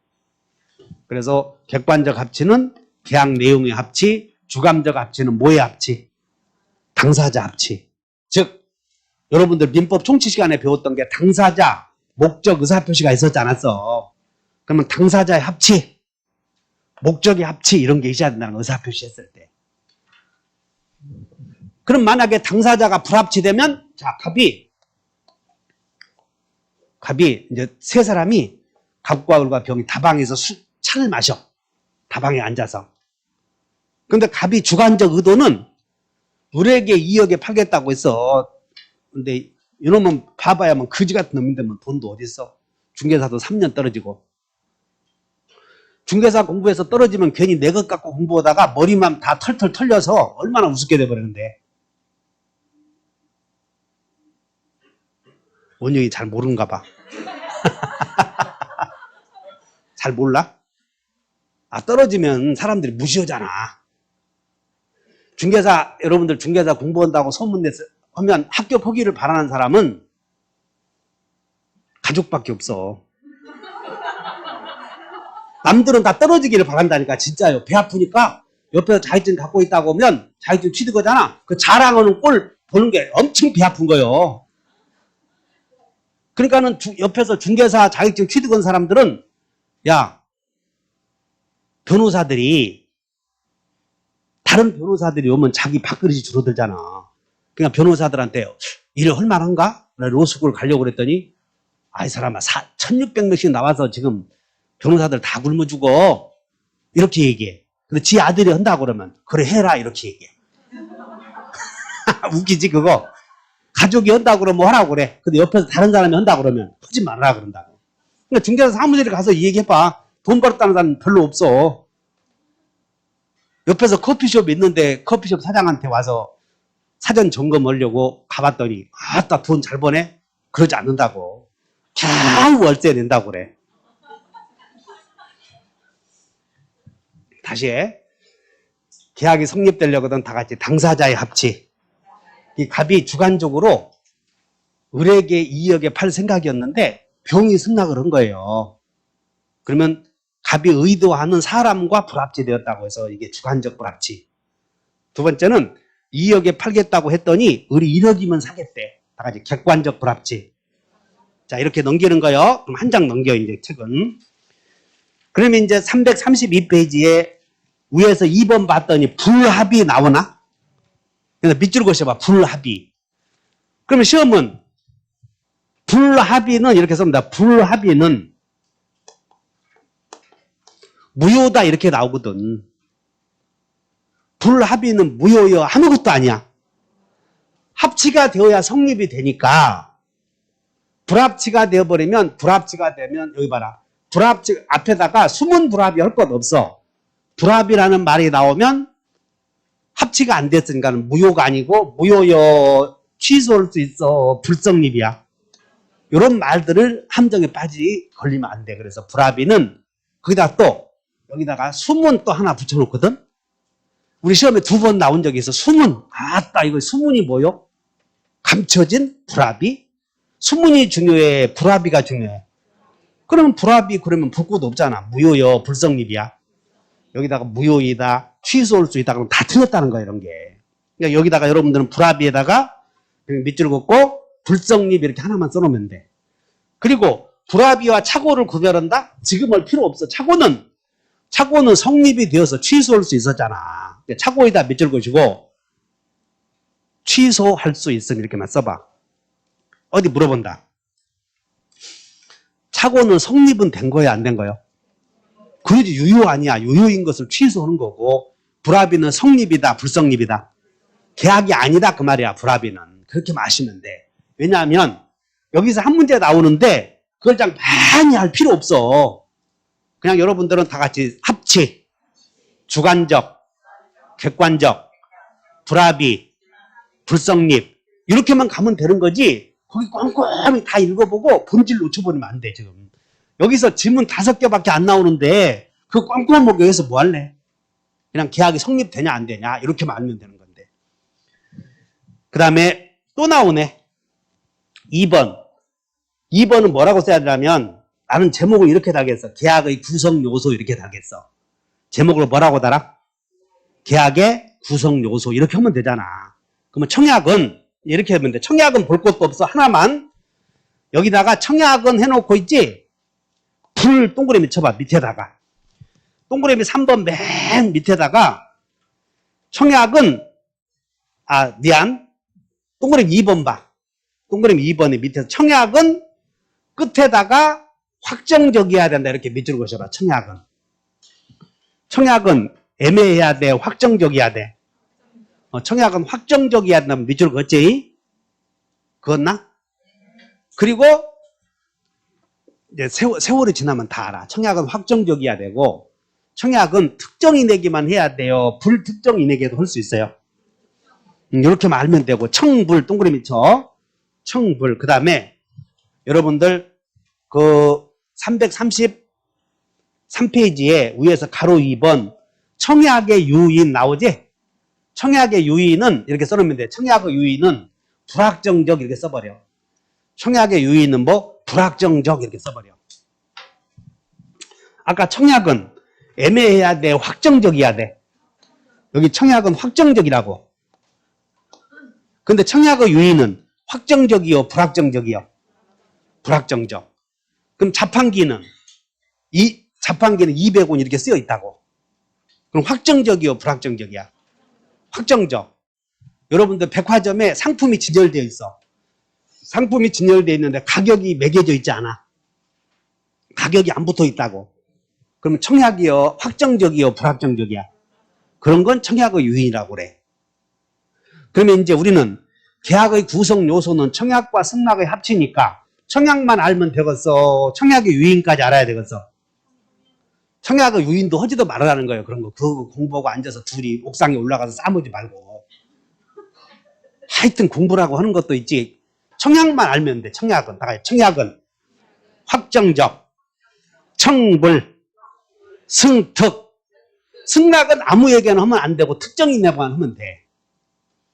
그래서 객관적 합치는 계약 내용의 합치, 주관적 합치는 뭐의 합치? 당사자 합치. 즉 여러분들 민법 총칙 시간에 배웠던 게 당사자, 목적, 의사표시가 있었지 않았어? 그러면 당사자의 합치, 목적의 합치 이런 게 있어야 된다는 의사표시 했을 때. 그럼 만약에 당사자가 불합치되면 자 갑이 이제 세 사람이 갑과 을과 병이 다방에서 차를 마셔. 다방에 앉아서. 근데 갑이 주관적 의도는 을에게 2억에 팔겠다고 했어. 근데 이놈은 봐봐야만 거지 같은 놈인데 뭐 돈도 어딨어. 중개사도 3년 떨어지고. 중개사 공부해서 떨어지면 괜히 내 것 갖고 공부하다가 머리만 다 털털 털려서 얼마나 우습게 돼버리는데. 원영이 잘 모르는가 봐. 잘 몰라? 아, 떨어지면 사람들이 무시하잖아. 중개사, 여러분들 중개사 공부한다고 소문내서 하면 학교 포기를 바라는 사람은 가족밖에 없어. 남들은 다 떨어지기를 바란다니까, 진짜요. 배 아프니까 옆에서 자격증 갖고 있다고 하면 자격증 취득하잖아. 그 자랑하는 꼴 보는 게 엄청 배 아픈 거예요. 그러니까는 옆에서 중개사 자격증 취득한 사람들은 야, 변호사들이 다른 변호사들이 오면 자기 밥그릇이 줄어들잖아. 그러니까 변호사들한테 일을 할 만한가? 로스쿨 가려고 그랬더니 아이 사람아 1600명씩 나와서 지금 변호사들 다 굶어 죽어. 이렇게 얘기해. 근데 지 아들이 한다고 그러면 그래 해라 이렇게 얘기해. 웃기지 그거. 가족이 한다고 그러면 뭐 하라고 그래. 근데 옆에서 다른 사람이 한다고 그러면 하지 말라 그런다고. 그러니까 중개사 사무실에 가서 얘기해봐. 돈 벌었다는 사람 별로 없어. 옆에서 커피숍 있는데 커피숍 사장한테 와서 사전 점검하려고 가봤더니 아따 돈 잘 버네? 그러지 않는다고. 겨우 월세 낸다고 그래. 다시 해. 계약이 성립되려거든 다 같이 당사자의 합치. 이 갑이 주관적으로 을에게 2억에 팔 생각이었는데 병이 승낙을 한 거예요. 그러면 갑이 의도하는 사람과 불합치되었다고 해서 이게 주관적 불합치. 두 번째는 2억에 팔겠다고 했더니 우리 1억이면 사겠대. 다 같이 객관적 불합치. 자, 이렇게 넘기는 거요. 그럼 한 장 넘겨, 이제 책은. 그러면 이제 332페이지에 위에서 2번 봤더니 불합이 나오나? 그래서 밑줄 그으셔봐. 불합이. 그러면 시험은 불합의는 이렇게 씁니다. 불합의는 무효다 이렇게 나오거든. 불합의는 무효여 아무것도 아니야. 합치가 되어야 성립이 되니까 불합치가 되어버리면 불합치가 되면 여기 봐라. 불합치 앞에다가 숨은 불합이 할 것 없어. 불합이라는 말이 나오면 합치가 안 됐으니까는 무효가 아니고 무효여 취소할 수 있어. 불성립이야. 이런 말들을 함정에 빠지 걸리면 안 돼. 그래서 불합의는 거기다 또 여기다가 수문 또 하나 붙여놓거든. 우리 시험에 2번 나온 적이 있어. 수문. 아따 이거 수문이 뭐요? 감춰진 불합의. 수문이 중요해. 불합의가 중요해. 그러면 불합의 그러면 불구도 없잖아. 무효여 불성립이야. 여기다가 무효이다. 취소할 수 있다. 그러면 다 틀렸다는 거야 이런 게. 그러니까 여기다가 여러분들은 불합의에다가 밑줄 긋고 불성립 이렇게 하나만 써놓으면 돼. 그리고 불합의와 착오를 구별한다? 지금 할 필요 없어. 착오는 성립이 되어서 취소할 수 있었잖아. 착오에다 밑줄 그으시고 취소할 수 있으면 이렇게만 써봐. 어디 물어본다. 착오는 성립은 된 거야 안 된 거요? 그러지 유효 아니야. 유효인 것을 취소하는 거고 불합의는 성립이다 불성립이다. 계약이 아니다 그 말이야. 불합의는. 그렇게 마시면 돼. 왜냐하면 여기서 한 문제 나오는데 그걸 좀 많이 할 필요 없어. 그냥 여러분들은 다 같이 합치, 주관적, 객관적, 불합의, 불성립 이렇게만 가면 되는 거지. 거기 꼼꼼히 다 읽어보고 본질 놓쳐버리면 안 돼. 지금 여기서 지문 5개밖에 안 나오는데 그 꼼꼼하게 여기서 뭐 할래? 그냥 계약이 성립되냐 안 되냐 이렇게만 알면 되는 건데. 그 다음에 또 나오네. 2번은 뭐라고 써야 되냐면 나는 제목을 이렇게 달겠어. 계약의 구성 요소 이렇게 달겠어. 제목을 뭐라고 달아? 계약의 구성 요소 이렇게 하면 되잖아. 그러면 청약은 이렇게 하면 돼. 청약은 볼 것도 없어. 하나만 여기다가 청약은 해놓고 있지. 불 동그라미 쳐봐. 밑에다가 동그라미 3번 맨 밑에다가 청약은 동그라미 2번 봐. 동그라미 2번의 밑에서 청약은 끝에다가 확정적이어야 된다. 이렇게 밑줄 그으셔봐. 청약은 애매해야 돼. 확정적이어야 돼. 청약은 확정적이어야 된다면 밑줄 그었지? 그었나? 그리고 이제 세월이 지나면 다 알아. 청약은 확정적이어야 되고 청약은 특정인에게만 해야 돼요. 불특정인에게도 할 수 있어요. 이렇게만 알면 되고 청불 동그라미 쳐. 청불. 그 다음에 여러분들 그 333페이지에 위에서 가로 2번 청약의 유인 나오지? 청약의 유인은 이렇게 써놓으면 돼. 청약의 유인은 불확정적 이렇게 써버려. 청약의 유인은 뭐? 불확정적 이렇게 써버려. 아까 청약은 애매해야 돼. 확정적이어야 돼. 여기 청약은 확정적이라고. 근데 청약의 유인은 확정적이요? 불확정적이요? 불확정적. 그럼 자판기는 200원 이렇게 쓰여 있다고. 그럼 확정적이요? 불확정적이야? 확정적. 여러분들 백화점에 상품이 진열되어 있어. 상품이 진열되어 있는데 가격이 매겨져 있지 않아. 가격이 안 붙어 있다고. 그러면 청약이요? 확정적이요? 불확정적이야? 그런 건 청약의 유인이라고 그래. 그러면 이제 우리는 계약의 구성 요소는 청약과 승낙의 합치니까 청약만 알면 되겠어? 청약의 유인까지 알아야 되겠어? 청약의 유인도 하지도 말아라는 거예요. 그런 거. 그거 공부하고 앉아서 둘이 옥상에 올라가서 싸우지 말고. 하여튼 공부라고 하는 것도 있지. 청약만 알면 돼. 청약은. 청약은 확정적, 청불, 승특. 승낙은 아무에게나 하면 안 되고 특정인에게만 하면 돼.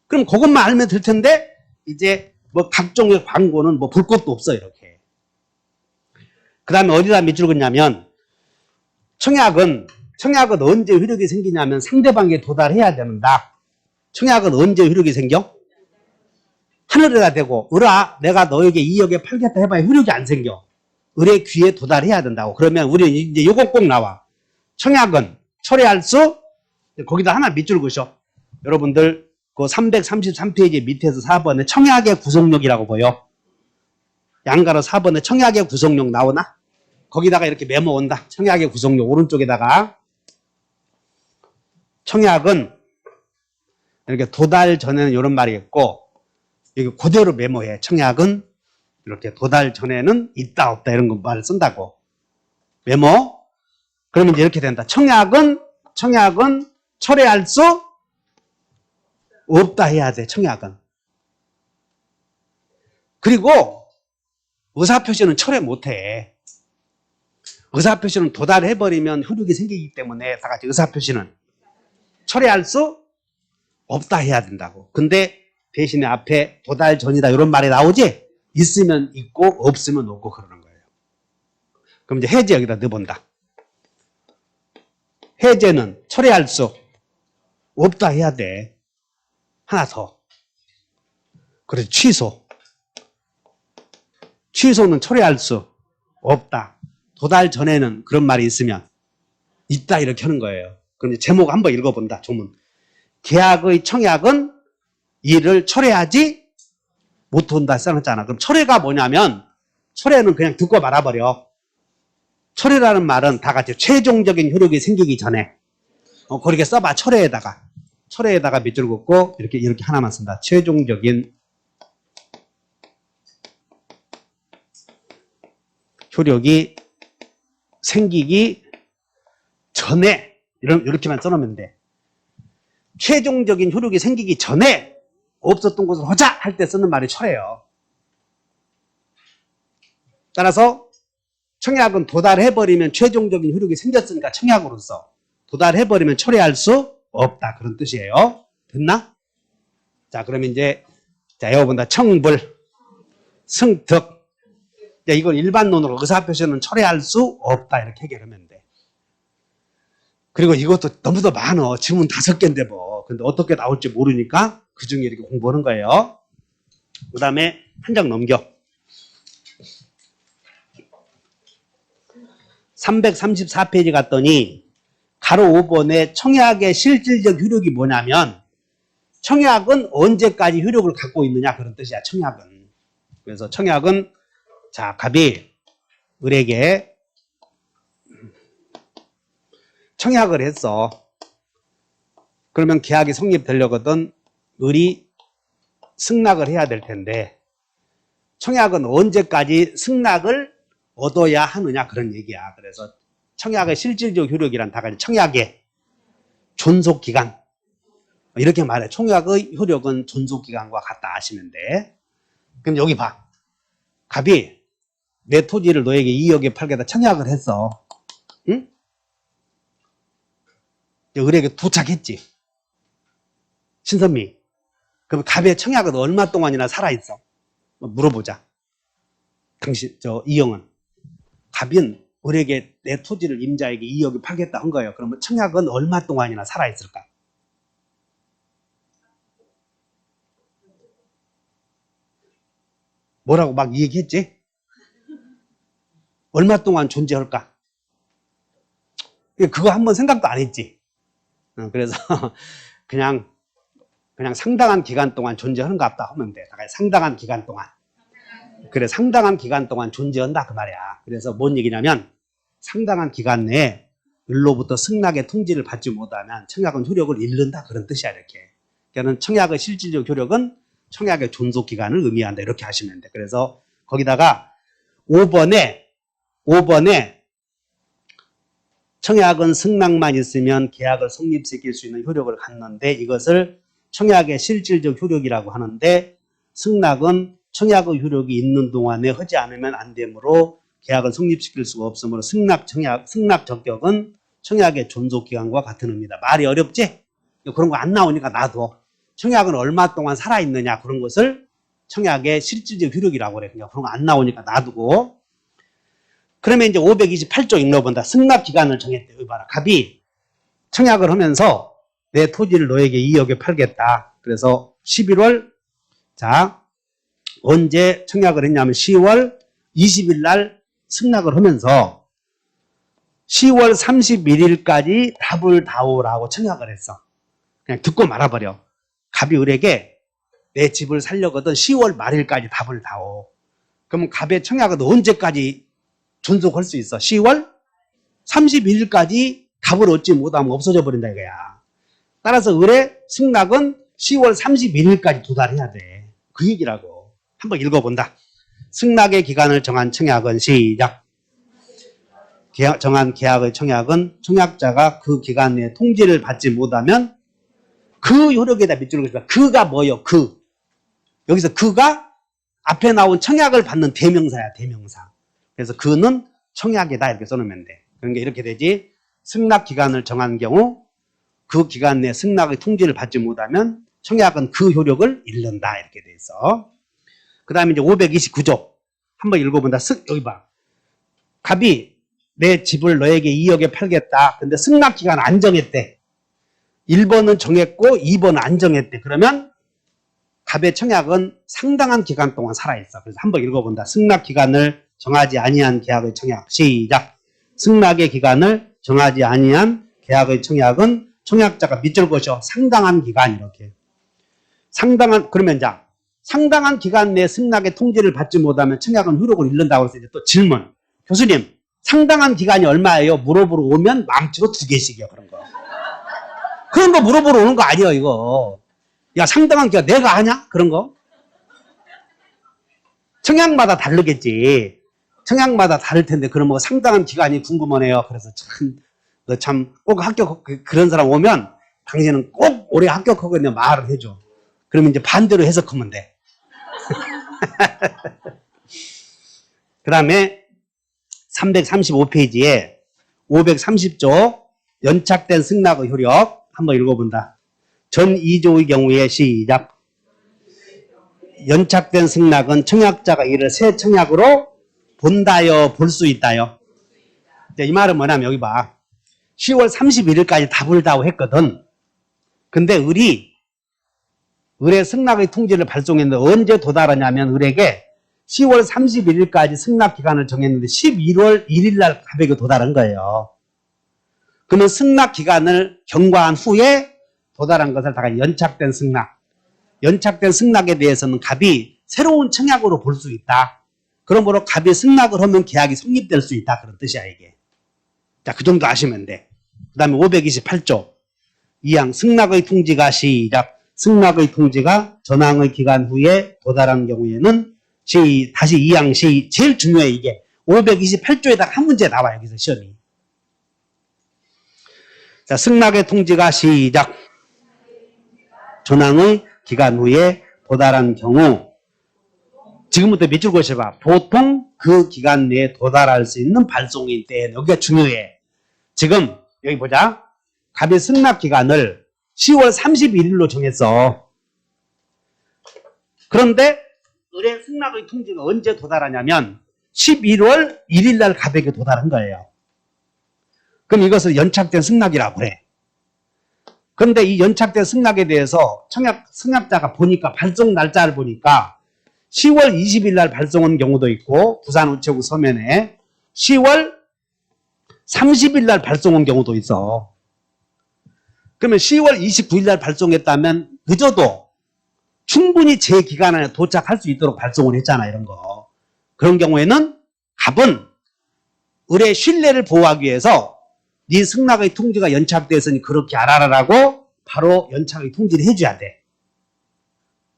그럼 그것만 알면 될 텐데 이제 뭐 각종의 광고는 뭐 볼 것도 없어 이렇게. 그 다음에 어디다 밑줄 긋냐면 청약은 언제 효력이 생기냐면 상대방에 도달해야 된다. 청약은 언제 효력이 생겨? 하늘에다 대고 을아 내가 너에게 2억에 팔겠다 해봐야 효력이 안 생겨. 을의 귀에 도달해야 된다고. 그러면 우리는 이제 요거 꼭 나와. 청약은 철회할 수 거기다 하나 밑줄 그으셔. 여러분들 그 333페이지 밑에서 4번에 청약의 구속력이라고 보여. 양가로 4번에 청약의 구속력 나오나? 거기다가 이렇게 메모 온다. 청약의 구속력 오른쪽에다가 청약은 이렇게 도달 전에는 이런 말이 있고 여기 그대로 메모해. 청약은 이렇게 도달 전에는 있다 없다 이런 거 말을 쓴다고. 메모. 그러면 이제 이렇게 된다. 청약은 철회할 수 없다 해야 돼. 청약은. 그리고 의사표시는 철회 못해. 의사표시는 도달해버리면 효력이 생기기 때문에 다 같이 의사표시는 철회할 수 없다 해야 된다고. 근데 대신에 앞에 도달 전이다 이런 말이 나오지? 있으면 있고 없으면 없고 그러는 거예요. 그럼 이제 해제 여기다 넣어본다. 해제는 철회할 수 없다 해야 돼. 하나 더. 그래서 취소. 취소는 철회할 수 없다. 도달 전에는 그런 말이 있으면 있다 이렇게 하는 거예요. 그럼 이제 제목 한번 읽어본다. 조문. 계약의 청약은 이를 철회하지 못한다 써놨잖아. 그럼 철회가 뭐냐면 철회는 그냥 듣고 말아버려. 철회라는 말은 다 같이 최종적인 효력이 생기기 전에 그렇게 써봐. 철회에다가 밑줄 긋고 이렇게 하나만 쓴다. 최종적인 효력이 생기기 전에 이렇게만 써놓으면 돼. 최종적인 효력이 생기기 전에 없었던 것을 하자 할 때 쓰는 말이 철회예요. 따라서 청약은 도달해버리면 최종적인 효력이 생겼으니까 청약으로서 도달해버리면 철회할 수 없다 그런 뜻이에요. 됐나? 자 그러면 이제 외워본다. 청불, 승득. 이건 일반론으로 의사표시는 철회할 수 없다 이렇게 해결하면 돼. 그리고 이것도 너무도 많어. 지문 5개인데 뭐. 근데 어떻게 나올지 모르니까 그 중에 이렇게 공부하는 거예요. 그 다음에 한 장 넘겨. 334페이지 갔더니 가로 5번에 청약의 실질적 효력이 뭐냐면 청약은 언제까지 효력을 갖고 있느냐 그런 뜻이야. 청약은. 그래서 청약은 자 갑이 을에게 청약을 했어. 그러면 계약이 성립되려거든 을이 승낙을 해야 될 텐데 청약은 언제까지 승낙을 얻어야 하느냐 그런 얘기야. 그래서 청약의 실질적 효력이란 다 같이 청약의 존속기간 이렇게 말해. 청약의 효력은 존속기간과 같다 하시면 돼. 그럼 여기 봐. 갑이 내 토지를 너에게 2억에 팔겠다 청약을 했어. 응? 을에게 도착했지. 신선미. 그럼 갑의 청약은 얼마 동안이나 살아있어? 물어보자. 당신 이영은 갑은 을에게 내 토지를 임자에게 2억에 팔겠다 한 거예요. 그러면 청약은 얼마 동안이나 살아있을까? 뭐라고 막 얘기했지? 얼마 동안 존재할까? 그거 한번 생각도 안 했지. 그래서 그냥 상당한 기간 동안 존재하는가 보다 하면 돼. 상당한 기간 동안. 그래, 상당한 기간 동안 존재한다 그 말이야. 그래서 뭔 얘기냐면 상당한 기간 내에 을로부터 승낙의 통지를 받지 못하면 청약은 효력을 잃는다 그런 뜻이야 이렇게. 그러니까 청약의 실질적 효력은 청약의 존속 기간을 의미한다 이렇게 하시면 돼. 그래서 거기다가 5번에 청약은 승낙만 있으면 계약을 성립시킬 수 있는 효력을 갖는데 이것을 청약의 실질적 효력이라고 하는데 승낙은 청약의 효력이 있는 동안에 하지 않으면 안 되므로 계약을 성립시킬 수가 없으므로 승낙 적격은 청약의 존속기간과 같은 의미다. 말이 어렵지? 그런 거 안 나오니까 놔둬. 청약은 얼마 동안 살아있느냐 그런 것을 청약의 실질적 효력이라고 그래. 그러니까 그런 거 안 나오니까 놔두고. 그러면 이제 528조 읽어본다. 승낙기간을 정했대. 여기 봐라. 갑이 청약을 하면서 내 토지를 너에게 2억에 팔겠다. 그래서 11월, 자, 언제 청약을 했냐면 10월 20일 날 승낙을 하면서 10월 31일까지 답을 다오라고 청약을 했어. 그냥 듣고 말아버려. 갑이 을에게 내 집을 살려거든 10월 말일까지 답을 다오. 그러면 갑의 청약은 언제까지 존속할 수 있어? 10월 31일까지 답을 얻지 못하면 없어져 버린다 이거야. 따라서 을의 승낙은 10월 31일까지 도달해야 돼. 그 얘기라고. 한번 읽어본다. 승낙의 기간을 정한 청약은 시작. 정한 계약의 청약은 청약자가 그 기간 내에 통지를 받지 못하면 그 효력에다 밑줄을 그리면 그가 뭐요? 그. 여기서 그가 앞에 나온 청약을 받는 대명사야, 대명사. 그래서 그는 청약이다 이렇게 써놓으면 돼. 그러니까 이렇게 되지. 승낙 기간을 정한 경우 그 기간 내에 승낙의 통지를 받지 못하면 청약은 그 효력을 잃는다 이렇게 돼 있어. 그 다음에 이제 529조 한번 읽어본다. 여기 봐. 갑이 내 집을 너에게 2억에 팔겠다. 근데 승낙 기간 안 정했대. 1번은 정했고 2번은 안 정했대. 그러면 갑의 청약은 상당한 기간 동안 살아있어. 그래서 한번 읽어본다. 승낙 기간을 정하지 아니한 계약의 청약. 시작. 승낙의 기간을 정하지 아니한 계약의 청약은 청약자가 밑줄 그어서 상당한 기간 이렇게. 상당한 그러면 자 상당한 기간 내에 승낙의 통지를 받지 못하면 청약은 효력을 잃는다고 해서 이제 또 질문. 교수님 상당한 기간이 얼마예요? 물어보러 오면 망치로 2개씩이요 그런 거. 그런 거 물어보러 오는 거 아니에요 이거. 야 상당한 기간 내가 하냐? 그런 거. 청약마다 다르겠지. 청약마다 다를 텐데 그런 뭐 상당한 기간이 궁금하네요. 그래서 참 꼭 합격 그런 사람 오면 당신은 꼭 올해 합격하거든요 말을 해줘. 그러면 이제 반대로 해석하면 돼. 그 다음에 335페이지에 530조 연착된 승낙의 효력 한번 읽어본다. 전 2조의 경우에 시작. 연착된 승낙은 청약자가 이를 새 청약으로 본다요 볼 수 있다요. 이 말은 뭐냐면 여기 봐. 10월 31일까지 답을 다오 했거든. 근데 을의 승낙의 통지를 발송했는데 언제 도달하냐면 을에게 10월 31일까지 승낙 기간을 정했는데 11월 1일 날 갑에게 도달한 거예요. 그러면 승낙 기간을 경과한 후에 도달한 것을 다 연착된 승낙. 연착된 승낙에 대해서는 갑이 새로운 청약으로 볼 수 있다. 그러므로 갑이 승낙을 하면 계약이 성립될 수 있다. 그런 뜻이야 이게. 자, 그 정도 아시면 돼. 그 다음에 528조 2항 승낙의 통지가 시작. 승낙의 통지가 전항의 기간 후에 도달한 경우에는 다시 2항 제일 중요해 이게. 528조에다가 한 문제 나와 여기서 시험이. 자, 승낙의 통지가 시작. 전항의 기간 후에 도달한 경우 지금부터 밑줄 그어봐. 보통 그 기간 내에 도달할 수 있는 발송인 때 여기가 중요해. 지금 여기 보자. 갑의 승낙 기간을 10월 31일로 정했어. 그런데 을의 승낙의 통지가 언제 도달하냐면 11월 1일 날 갑에게 도달한 거예요. 그럼 이것을 연착된 승낙이라고 그래. 그런데 이 연착된 승낙에 대해서 승낙자가 보니까 발송 날짜를 보니까 10월 20일 날 발송한 경우도 있고 부산우체국 서면에 10월 30일 날 발송한 경우도 있어. 그러면 10월 29일 날 발송했다면 늦어도 충분히 제 기간 안에 도착할 수 있도록 발송을 했잖아 이런 거. 그런 경우에는 갑은 을의 신뢰를 보호하기 위해서 네 승낙의 통지가 연착되었으니 그렇게 알아라라고 바로 연착의 통지를 해줘야 돼.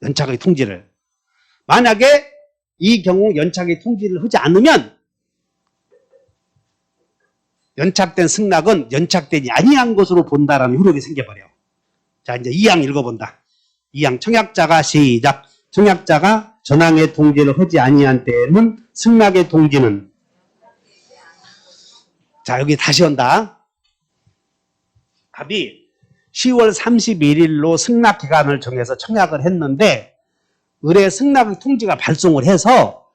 연착의 통지를. 만약에 이 경우 연착의 통지를 하지 않으면 연착된 승낙은 연착되지 아니한 것으로 본다라는 효력이 생겨버려. 자, 이제 2항 읽어본다. 2항 청약자가 시작. 청약자가 전항의 통지를 하지 아니한 때에는 승낙의 통지는 자, 여기 다시 온다. 갑이 10월 31일로 승낙 기간을 정해서 청약을 했는데 을의 승낙의 통지가 발송을 해서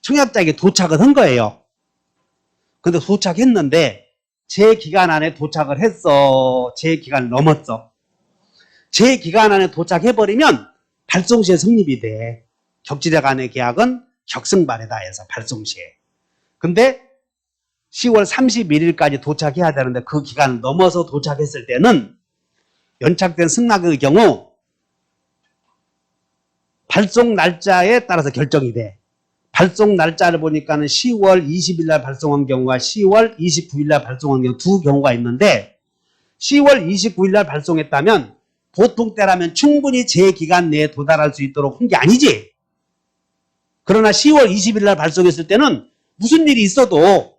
청약자에게 도착을 한 거예요. 근데 도착했는데 제 기간 안에 도착을 했어. 제 기간을 넘었어. 제 기간 안에 도착해버리면 발송시에 성립이 돼. 격지자 간의 계약은 격승발이다 해서 발송시에. 근데 10월 31일까지 도착해야 되는데 그 기간을 넘어서 도착했을 때는 연착된 승낙의 경우 발송 날짜에 따라서 결정이 돼. 발송 날짜를 보니까는 10월 20일 날 발송한 경우와 10월 29일 날 발송한 경우 두 경우가 있는데 10월 29일 날 발송했다면 보통 때라면 충분히 제 기간 내에 도달할 수 있도록 한 게 아니지. 그러나 10월 20일 날 발송했을 때는 무슨 일이 있어도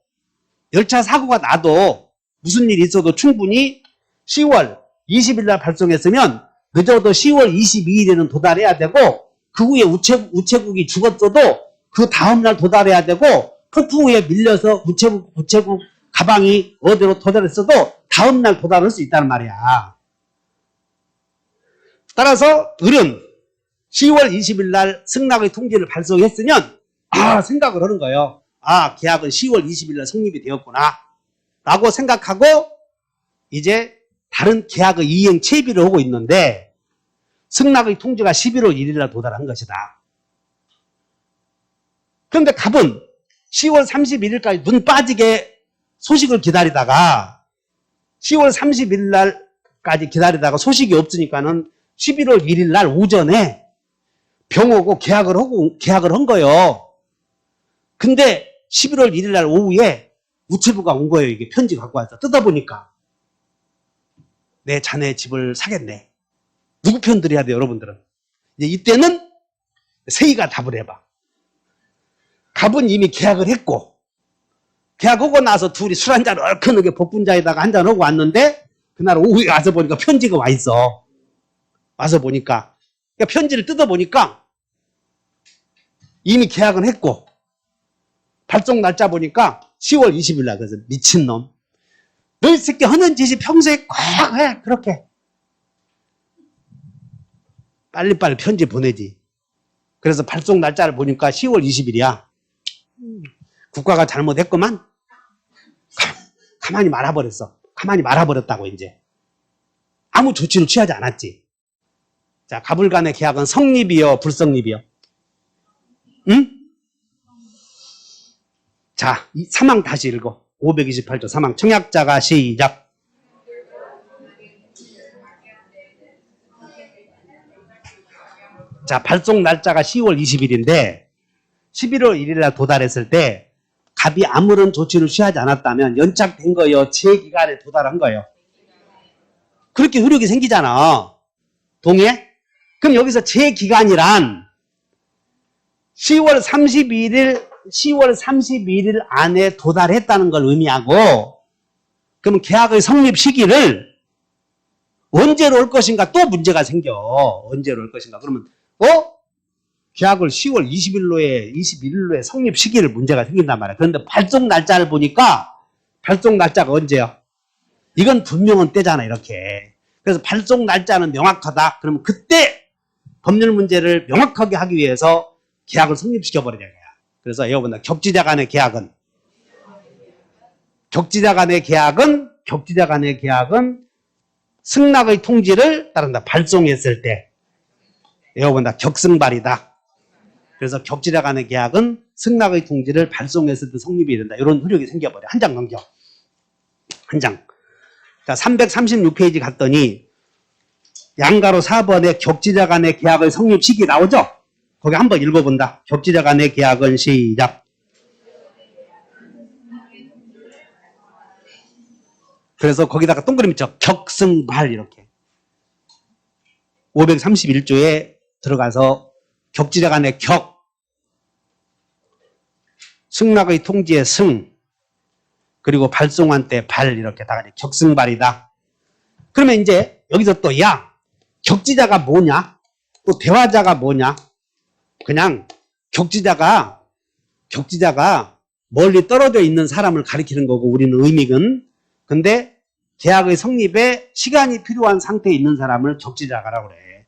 열차 사고가 나도 무슨 일이 있어도 충분히 10월 20일 날 발송했으면 늦어도 10월 22일에는 도달해야 되고 그 후에 우체국이 죽었어도 그 다음날 도달해야 되고 폭풍 후에 밀려서 우체국 가방이 어디로 도달했어도 다음날 도달할 수 있다는 말이야. 따라서 을은 10월 20일 날 승낙의 통지를 발송했으면 생각을 하는 거예요. 계약은 10월 20일 날 성립이 되었구나 라고 생각하고 이제 다른 계약의 이행 채비를 하고 있는데 승낙의 통지가 11월 1일 날 도달한 것이다. 그런데 갑은 10월 31일까지 눈 빠지게 소식을 기다리다가 10월 30일 날까지 기다리다가 소식이 없으니까는 11월 1일 날 오전에 병 오고 계약을 한 거예요. 근데 11월 1일 날 오후에 우체부가 온 거예요. 이게 편지 갖고 와서 뜯어보니까 내 자네 집을 사겠네. 누구 편 들어야 돼요, 여러분들은? 이제 이때는 세희가 답을 해봐. 갑은 이미 계약을 했고 계약하고 나서 둘이 술 한잔 얼큰하게 복분자에다가 한잔하고 왔는데 그날 오후에 와서 보니까 편지가 와 있어. 와서 보니까 그러니까 편지를 뜯어보니까 이미 계약은 했고 발송 날짜 보니까 10월 20일 날. 그래서 미친놈 너 이 새끼 하는 짓이 평소에 꼭 해. 그렇게 빨리빨리 편지 보내지. 그래서 발송 날짜를 보니까 10월 20일이야 국가가 잘못했구만. 가만히 말아버렸어. 가만히 말아버렸다고. 이제 아무 조치를 취하지 않았지. 자, 갑을 간의 계약은 성립이요 불성립이요? 응? 자, 이 사망 다시 읽어. 528조 사망. 청약자가 시작. 자, 발송 날짜가 10월 20일인데 11월 1일 날 도달했을 때 갑이 아무런 조치를 취하지 않았다면 연착된 거예요? 제 기간에 도달한 거예요? 그렇게 효력이 생기잖아. 동의해? 그럼 여기서 제 기간이란 10월 31일 안에 도달했다는 걸 의미하고 그러면 계약의 성립 시기를 언제로 올 것인가 또 문제가 생겨. 언제로 올 것인가. 그러면 계약을 10월 21일로에 성립 시기를 문제가 생긴단 말이야. 그런데 발송 날짜를 보니까 발송 날짜가 언제야? 이건 분명한 때잖아. 이렇게. 그래서 발송 날짜는 명확하다. 그러면 그때 법률 문제를 명확하게 하기 위해서 계약을 성립시켜버리는 거야. 그래서 여러분들 격지자 간의 계약은 승낙의 통지를 따른다. 발송했을 때 여러분들 격승발이다. 그래서 격지자 간의 계약은 승낙의 통지를 발송했을 때 성립이 된다. 이런 효력이 생겨버려. 한 장 넘겨. 한 장. 자, 336페이지 갔더니 양가로 4번에 격지자 간의 계약의 성립 시기 나오죠? 거기 한번 읽어본다. 격지자 간의 계약은 시작. 그래서 거기다가 동그라미 쳐. 격승발 이렇게. 531조에 들어가서 격지자 간의 격, 승낙의 통지의 승, 그리고 발송한 때 발 이렇게 다 같이 격승발이다. 그러면 이제 여기서 또 격지자가 뭐냐? 또 대화자가 뭐냐? 그냥 격지자가 멀리 떨어져 있는 사람을 가리키는 거고 우리는 의미는. 근데 계약의 성립에 시간이 필요한 상태에 있는 사람을 격지자라고 그래.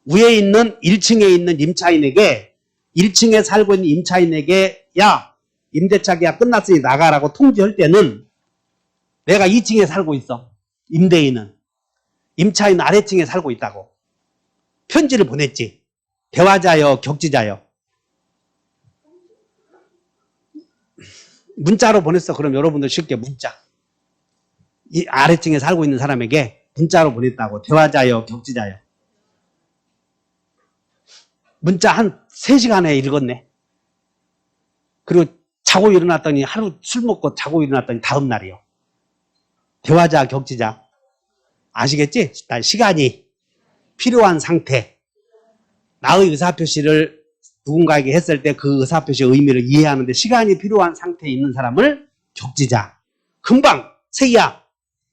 위에 있는 1층에 있는 임차인에게 1층에 살고 있는 임차인에게 야 임대차 계약 끝났으니 나가라고 통지할 때는 내가 2층에 살고 있어. 임대인은 임차인 아래층에 살고 있다고. 편지를 보냈지. 대화자여, 격지자여. 문자로 보냈어. 그럼 여러분들 쉽게 문자. 이 아래층에 살고 있는 사람에게 문자로 보냈다고. 대화자여, 격지자여. 문자 한 3시간에 읽었네. 그리고 자고 일어났더니 하루 술 먹고 자고 일어났더니 다음 날이요. 대화자, 격지자. 아시겠지? 일단 시간이 필요한 상태. 나의 의사표시를 누군가에게 했을 때 그 의사표시의 의미를 이해하는데 시간이 필요한 상태에 있는 사람을 격지자. 금방, 세기야,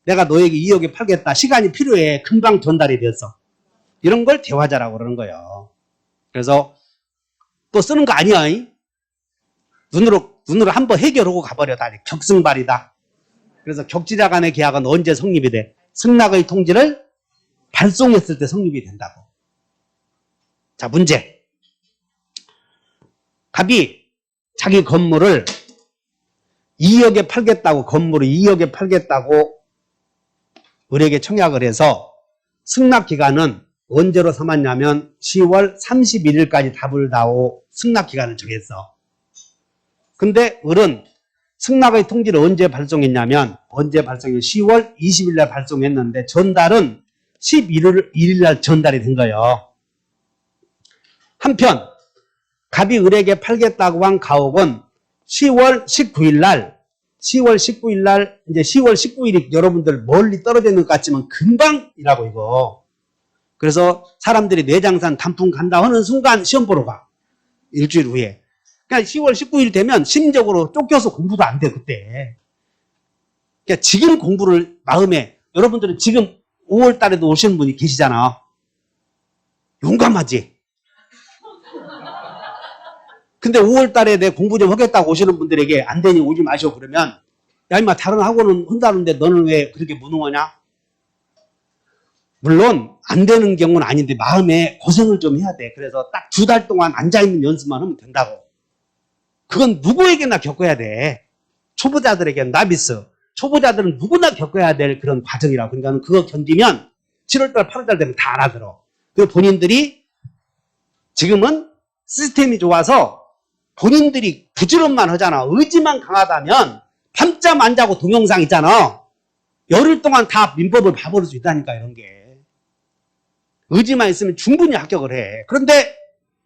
내가 너에게 2억에 팔겠다. 시간이 필요해. 금방 전달이 되었어. 이런 걸 대화자라고 그러는 거예요. 그래서 또 쓰는 거 아니야. 눈으로 한번 해결하고 가버려. 다 격승발이다. 그래서 격지자 간의 계약은 언제 성립이 돼? 승낙의 통지를 발송했을 때 성립이 된다고. 자, 문제. 갑이 자기 건물을 2억에 팔겠다고, 건물을 2억에 팔겠다고 을에게 청약을 해서 승낙 기간은 언제로 삼았냐면 10월 31일까지 답을 다오 승낙 기간을 정했어. 근데 을은 승낙의 통지를 언제 발송했냐면, 언제 발송했냐면 10월 20일 날 발송했는데 전달은 11일 날 전달이 된 거예요. 한편 갑이 을에게 팔겠다고 한 가옥은 10월 19일 날 이제 10월 19일이 여러분들 멀리 떨어져 있는 것 같지만 금방이라고 이거. 그래서 사람들이 내장산 단풍 간다 하는 순간 시험 보러 가. 일주일 후에. 그러니까 10월 19일 되면 심적으로 쫓겨서 공부도 안 돼, 그때. 그러니까 지금 공부를 마음에, 여러분들은 지금 5월 달에도 오시는 분이 계시잖아. 용감하지? 근데 5월 달에 내 공부 좀 하겠다고 오시는 분들에게 안 되니 오지 마시오 그러면, 야, 임마, 다른 학원은 한다는데 너는 왜 그렇게 무능하냐? 물론 안 되는 경우는 아닌데 마음에 고생을 좀 해야 돼. 그래서 딱 2달 동안 앉아있는 연습만 하면 된다고. 그건 누구에게나 겪어야 돼. 초보자들에게는 나비스. 초보자들은 누구나 겪어야 될 그런 과정이라고. 그러니까 그거 견디면 7월달, 8월달 되면 다 알아들어. 그리고 본인들이 지금은 시스템이 좋아서 본인들이 부지런만 하잖아. 의지만 강하다면 밤잠 안 자고 동영상 있잖아. 열흘 동안 다 민법을 봐버릴 수 있다니까, 이런 게. 의지만 있으면 충분히 합격을 해. 그런데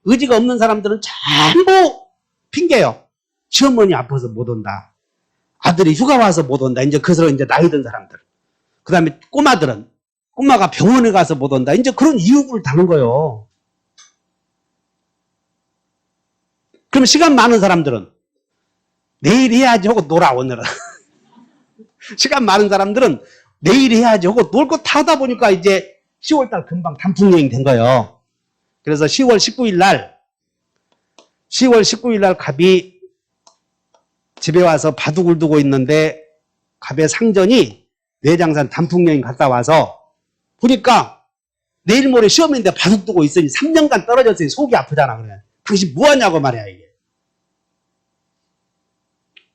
의지가 없는 사람들은 전부 핑계요. 시어머니 아파서 못 온다. 아들이 휴가 와서 못 온다. 이제 그래서 이제 나이 든 사람들. 그 다음에 꼬마들은 꼬마가 병원에 가서 못 온다. 이제 그런 이유를 다는 거예요. 그럼 시간 많은 사람들은 내일 해야지 하고 놀아, 오늘은. 시간 많은 사람들은 내일 해야지 하고 놀 거 다 하다 보니까 이제 10월달 금방 단풍여행 된 거예요. 그래서 10월 19일 날 갑이 집에 와서 바둑을 두고 있는데 갑의 상전이 내장산 단풍여행 갔다 와서 보니까 내일 모레 시험인데 바둑 두고 있으니 3년간 떨어졌으니 속이 아프잖아. 그래. 당신 뭐하냐고 말이야, 이게.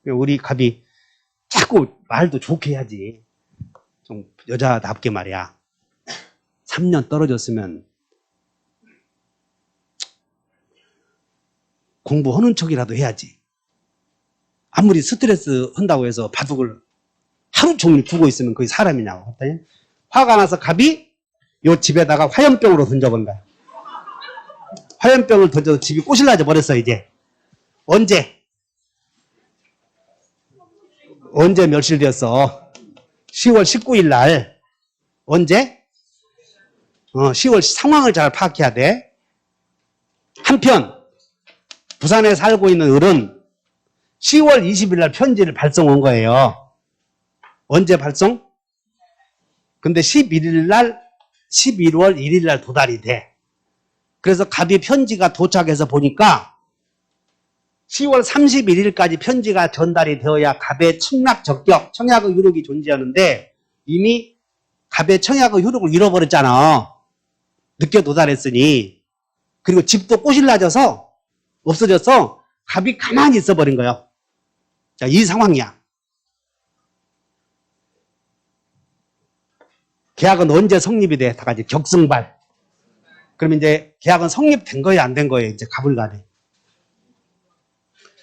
우리 갑이 자꾸 말도 좋게 해야지. 좀 여자답게 말이야. 3년 떨어졌으면 공부하는 척이라도 해야지. 아무리 스트레스 한다고 해서 바둑을 하루 종일 두고 있으면 그게 사람이냐고. 화가 나서 갑이 요 집에다가 화염병으로 던져본 거야. 화염병을 던져서 집이 꼬실라져 버렸어, 이제. 언제 멸실되었어? 10월 19일 날. 언제? 10월 상황을 잘 파악해야 돼. 한편 부산에 살고 있는 을은 10월 20일 날 편지를 발송한 거예요. 언제 발송? 근데 11월 1일 날 도달이 돼. 그래서 갑이 편지가 도착해서 보니까 10월 31일까지 편지가 전달이 되어야 갑의 청약 적격, 청약의 효력이 존재하는데 이미 갑의 청약의 효력을 잃어버렸잖아. 늦게 도달했으니. 그리고 집도 꼬실라져서 없어져서 갑이 가만히 있어버린 거예요. 자, 이 상황이야. 계약은 언제 성립이 돼? 다 같이 격승발. 그러면 이제 계약은 성립된 거예요, 안 된 거예요? 이제 가불간에.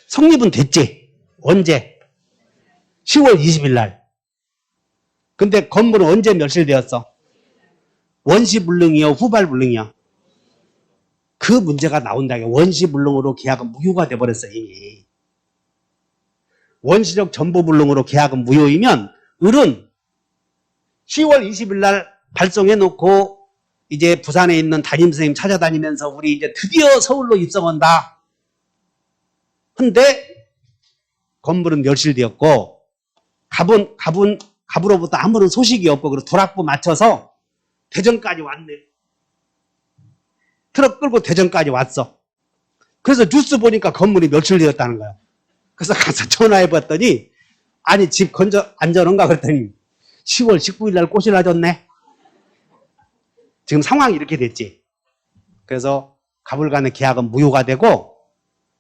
성립은 됐지. 언제? 10월 20일 날. 근데 건물은 언제 멸실되었어? 원시불능이요, 후발불능이요? 그 문제가 나온다. 원시불능으로 계약은 무효가 돼버렸어, 이미. 원시적 전부불능으로 계약은 무효이면 을은 10월 20일 날 발송해놓고 이제 부산에 있는 담임선생님 찾아다니면서 우리 이제 드디어 서울로 입성한다. 근데 건물은 멸실되었고 갑으로부터 아무런 소식이 없고 그리고 도락부 맞춰서 대전까지 왔네. 트럭 끌고 대전까지 왔어. 그래서 뉴스 보니까 건물이 멸실되었다는 거야. 그래서 가서 전화해봤더니 아니 집 안전한가 그랬더니 10월 19일 날 꽃이 나졌네. 지금 상황이 이렇게 됐지. 그래서 가불간의 계약은 무효가 되고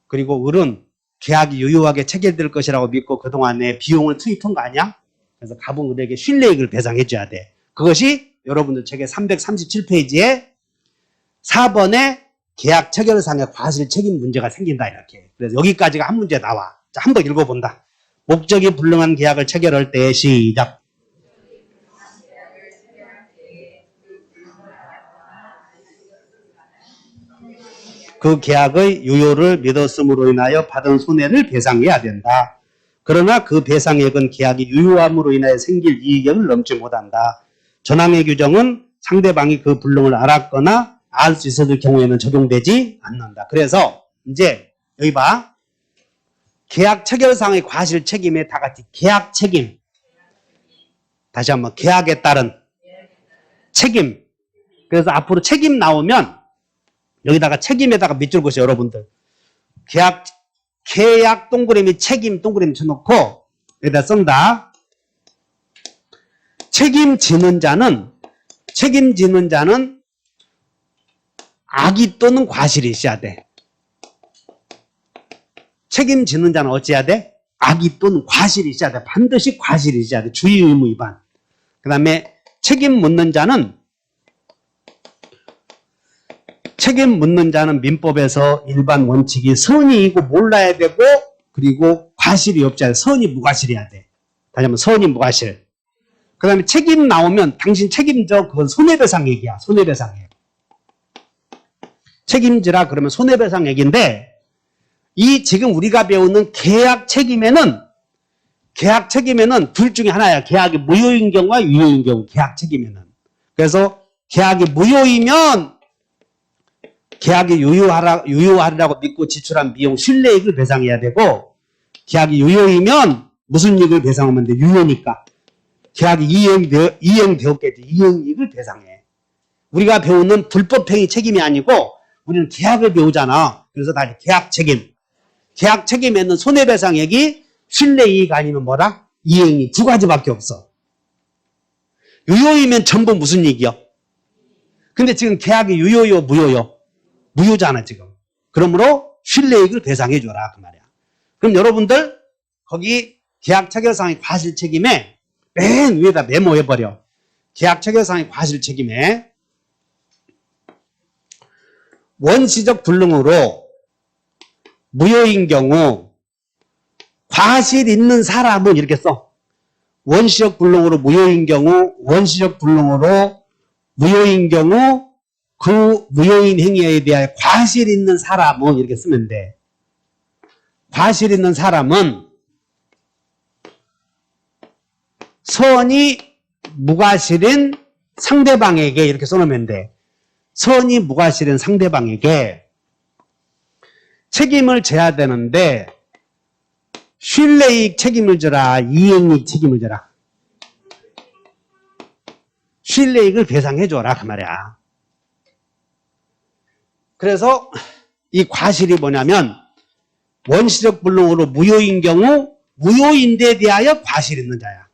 그리고 을은 계약이 유효하게 체결될 것이라고 믿고 그동안에 비용을 투입한 거 아니야? 그래서 갑은 을에게 신뢰익을 배상해 줘야 돼. 그것이 여러분들 책의 337페이지에 4번에 계약 체결상의 과실 책임 문제가 생긴다 이렇게. 그래서 여기까지가 한 문제 나와. 자, 한번 읽어본다. 목적이 불능한 계약을 체결할 때 시작. 그 계약의 유효를 믿었음으로 인하여 받은 손해를 배상해야 된다. 그러나 그 배상액은 계약이 유효함으로 인하여 생길 이익을 넘지 못한다. 전항의 규정은 상대방이 그 불능을 알았거나 알 수 있었을 경우에는 적용되지 않는다. 그래서 이제 여기 봐. 계약 체결상의 과실 책임에 다 같이 계약 책임. 다시 한번 계약에 따른 책임. 그래서 앞으로 책임 나오면 여기다가 책임에다가 밑줄 그으세요, 여러분들. 계약 동그라미 책임 동그라미 쳐놓고 여기다 쓴다. 책임지는 자는 악의 또는 과실이 있어야 돼. 책임지는 자는 어찌해야 돼? 악의 또는 과실이 있어야 돼. 반드시 과실이 있어야 돼. 주의 의무 위반. 그 다음에 책임 묻는 자는 민법에서 일반 원칙이 선의이고 몰라야 되고 그리고 과실이 없지. 선의 무과실이어야 돼. 다시 한번 선의 무과실. 그 다음에 책임 나오면 당신 책임져. 그건 손해배상 얘기야. 손해배상액. 책임지라 그러면 손해배상액인데 이 지금 우리가 배우는 계약 책임에는 둘 중에 하나야. 계약이 무효인 경우와 유효인 경우. 계약 책임에는. 그래서 계약이 무효이면 계약이 유효하리라고 믿고 지출한 비용 신뢰익을 배상해야 되고 계약이 유효이면 무슨 이익을 배상하면 돼? 유효니까. 계약이 이행되었겠지. 이행이익을 배상해. 우리가 배우는 불법행위 책임이 아니고 우리는 계약을 배우잖아. 그래서 다 계약 책임. 계약 책임에는 손해배상액이 신뢰이익 아니면 뭐라? 이행이익. 두 가지밖에 없어. 유효이면 전부 무슨 이익이요? 근데 지금 계약이 유효요 무효요? 무효잖아 지금. 그러므로 신뢰이익을 배상해줘라 그 말이야. 그럼 여러분들 거기 계약 체결상의 과실 책임에 맨 위에다 메모해버려. 계약 체결상의 과실 책임에 원시적 불능으로 무효인 경우 과실 있는 사람은 이렇게 써. 원시적 불능으로 무효인 경우 그 무효인 행위에 대하여 과실 있는 사람은 이렇게 쓰면 돼. 과실 있는 사람은 선이 무과실인 상대방에게 이렇게 써놓으면 돼. 선이 무과실인 상대방에게 책임을 져야 되는데 신뢰이익 책임을 져라, 이행이익 책임을 져라. 신뢰이익을 배상해줘라 그 말이야. 그래서 이 과실이 뭐냐면 원시적 불능으로 무효인 경우 무효인 데 대하여 과실 있는 자야.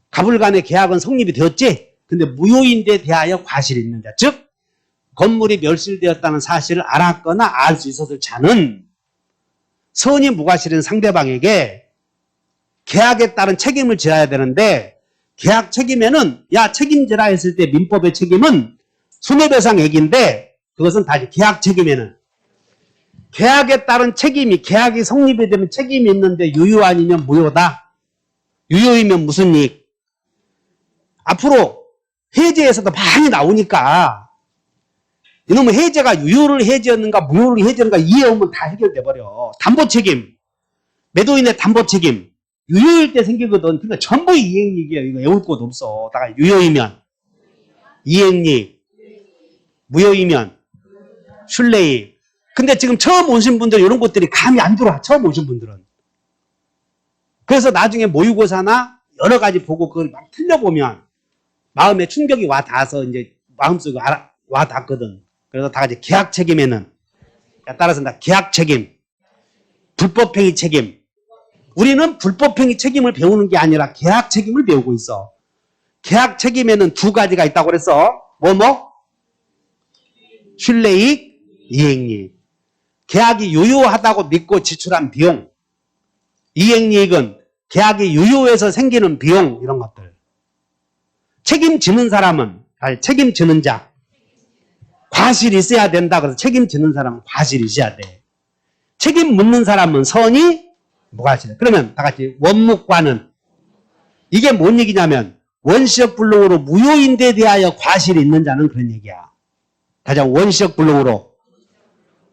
가불간의 계약은 성립이 되었지? 근데 무효인 데 대하여 과실 있는 자. 즉 건물이 멸실되었다는 사실을 알았거나 알 수 있었을 자는 선이 무과실인 상대방에게 계약에 따른 책임을 져야 되는데 계약 책임에는 야 책임지라 했을 때 민법의 책임은 손해배상액인데 그것은 다시 계약 책임에는 계약에 따른 책임이 계약이 성립이 되면 책임이 있는데 유효 아니면 무효다. 유효이면 무슨 이익? 앞으로 해제에서도 많이 나오니까 이놈의 해제가 유효를 해제였는가 무효를 해제였는가 이해하면 다 해결돼 버려. 담보 책임, 매도인의 담보 책임 유효일 때 생기거든. 그러니까 전부 이행이익이야. 이거 외울 곳 없어. 다가 유효이면 이행이익, 무효이면 순례이익. 근데 지금 처음 오신 분들 이런 것들이 감이 안 들어와. 처음 오신 분들은. 그래서 나중에 모의고사나 여러 가지 보고 그걸 막 틀려보면 마음에 충격이 와 닿아서 이제 마음속에 와 닿거든. 그래서 다 같이 계약 책임에는 따라서 나 계약 책임, 불법행위 책임. 우리는 불법행위 책임을 배우는 게 아니라 계약 책임을 배우고 있어. 계약 책임에는 두 가지가 있다고 그랬어. 순례이익, 이행이익. 계약이 유효하다고 믿고 지출한 비용. 이행이익은 계약이 유효해서 생기는 비용 이런 것들. 책임지는 사람은 책임지는 자. 과실이 있어야 된다. 그래서 책임지는 사람은 과실이 있어야 돼. 책임 묻는 사람은 선이 무과실. 그러면 다 같이 원묵과는 이게 뭔 얘기냐면 원시적 불능으로 무효인데 대하여 과실이 있는 자는 그런 얘기야. 가장 원시적 불능으로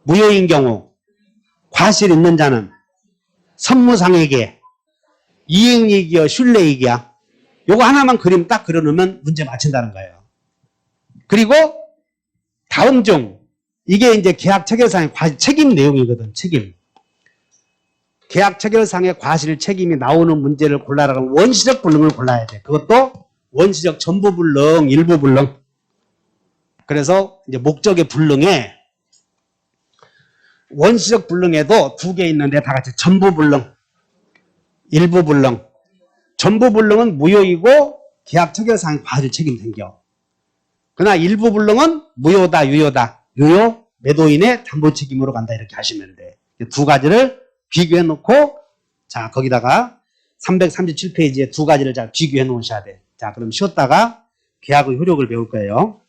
무효인 경우 과실이 있는 자는 선무상에게 이행이익이여 순례이익이야. 요거 하나만 그림 딱 그려놓으면 문제 맞춘다는 거예요. 그리고 다음 중 이게 이제 계약 체결상의 과실 책임 내용이거든. 책임. 계약 체결상의 과실 책임이 나오는 문제를 골라라 그러면 원시적 불능을 골라야 돼. 그것도 원시적 전부 불능, 일부 불능. 그래서 이제 목적의 불능에 원시적 불능에도 두 개 있는데 다 같이 전부 불능, 일부 불능. 전부 불능은 무효이고 계약 체결상의 과실 책임 생겨. 그러나 일부 불능은 무효다, 유효다. 유효, 매도인의 담보 책임으로 간다. 이렇게 하시면 돼. 두 가지를 비교해 놓고, 자, 거기다가 337페이지에 두 가지를 잘 비교해 놓으셔야 돼. 자, 그럼 쉬었다가 계약의 효력을 배울 거예요.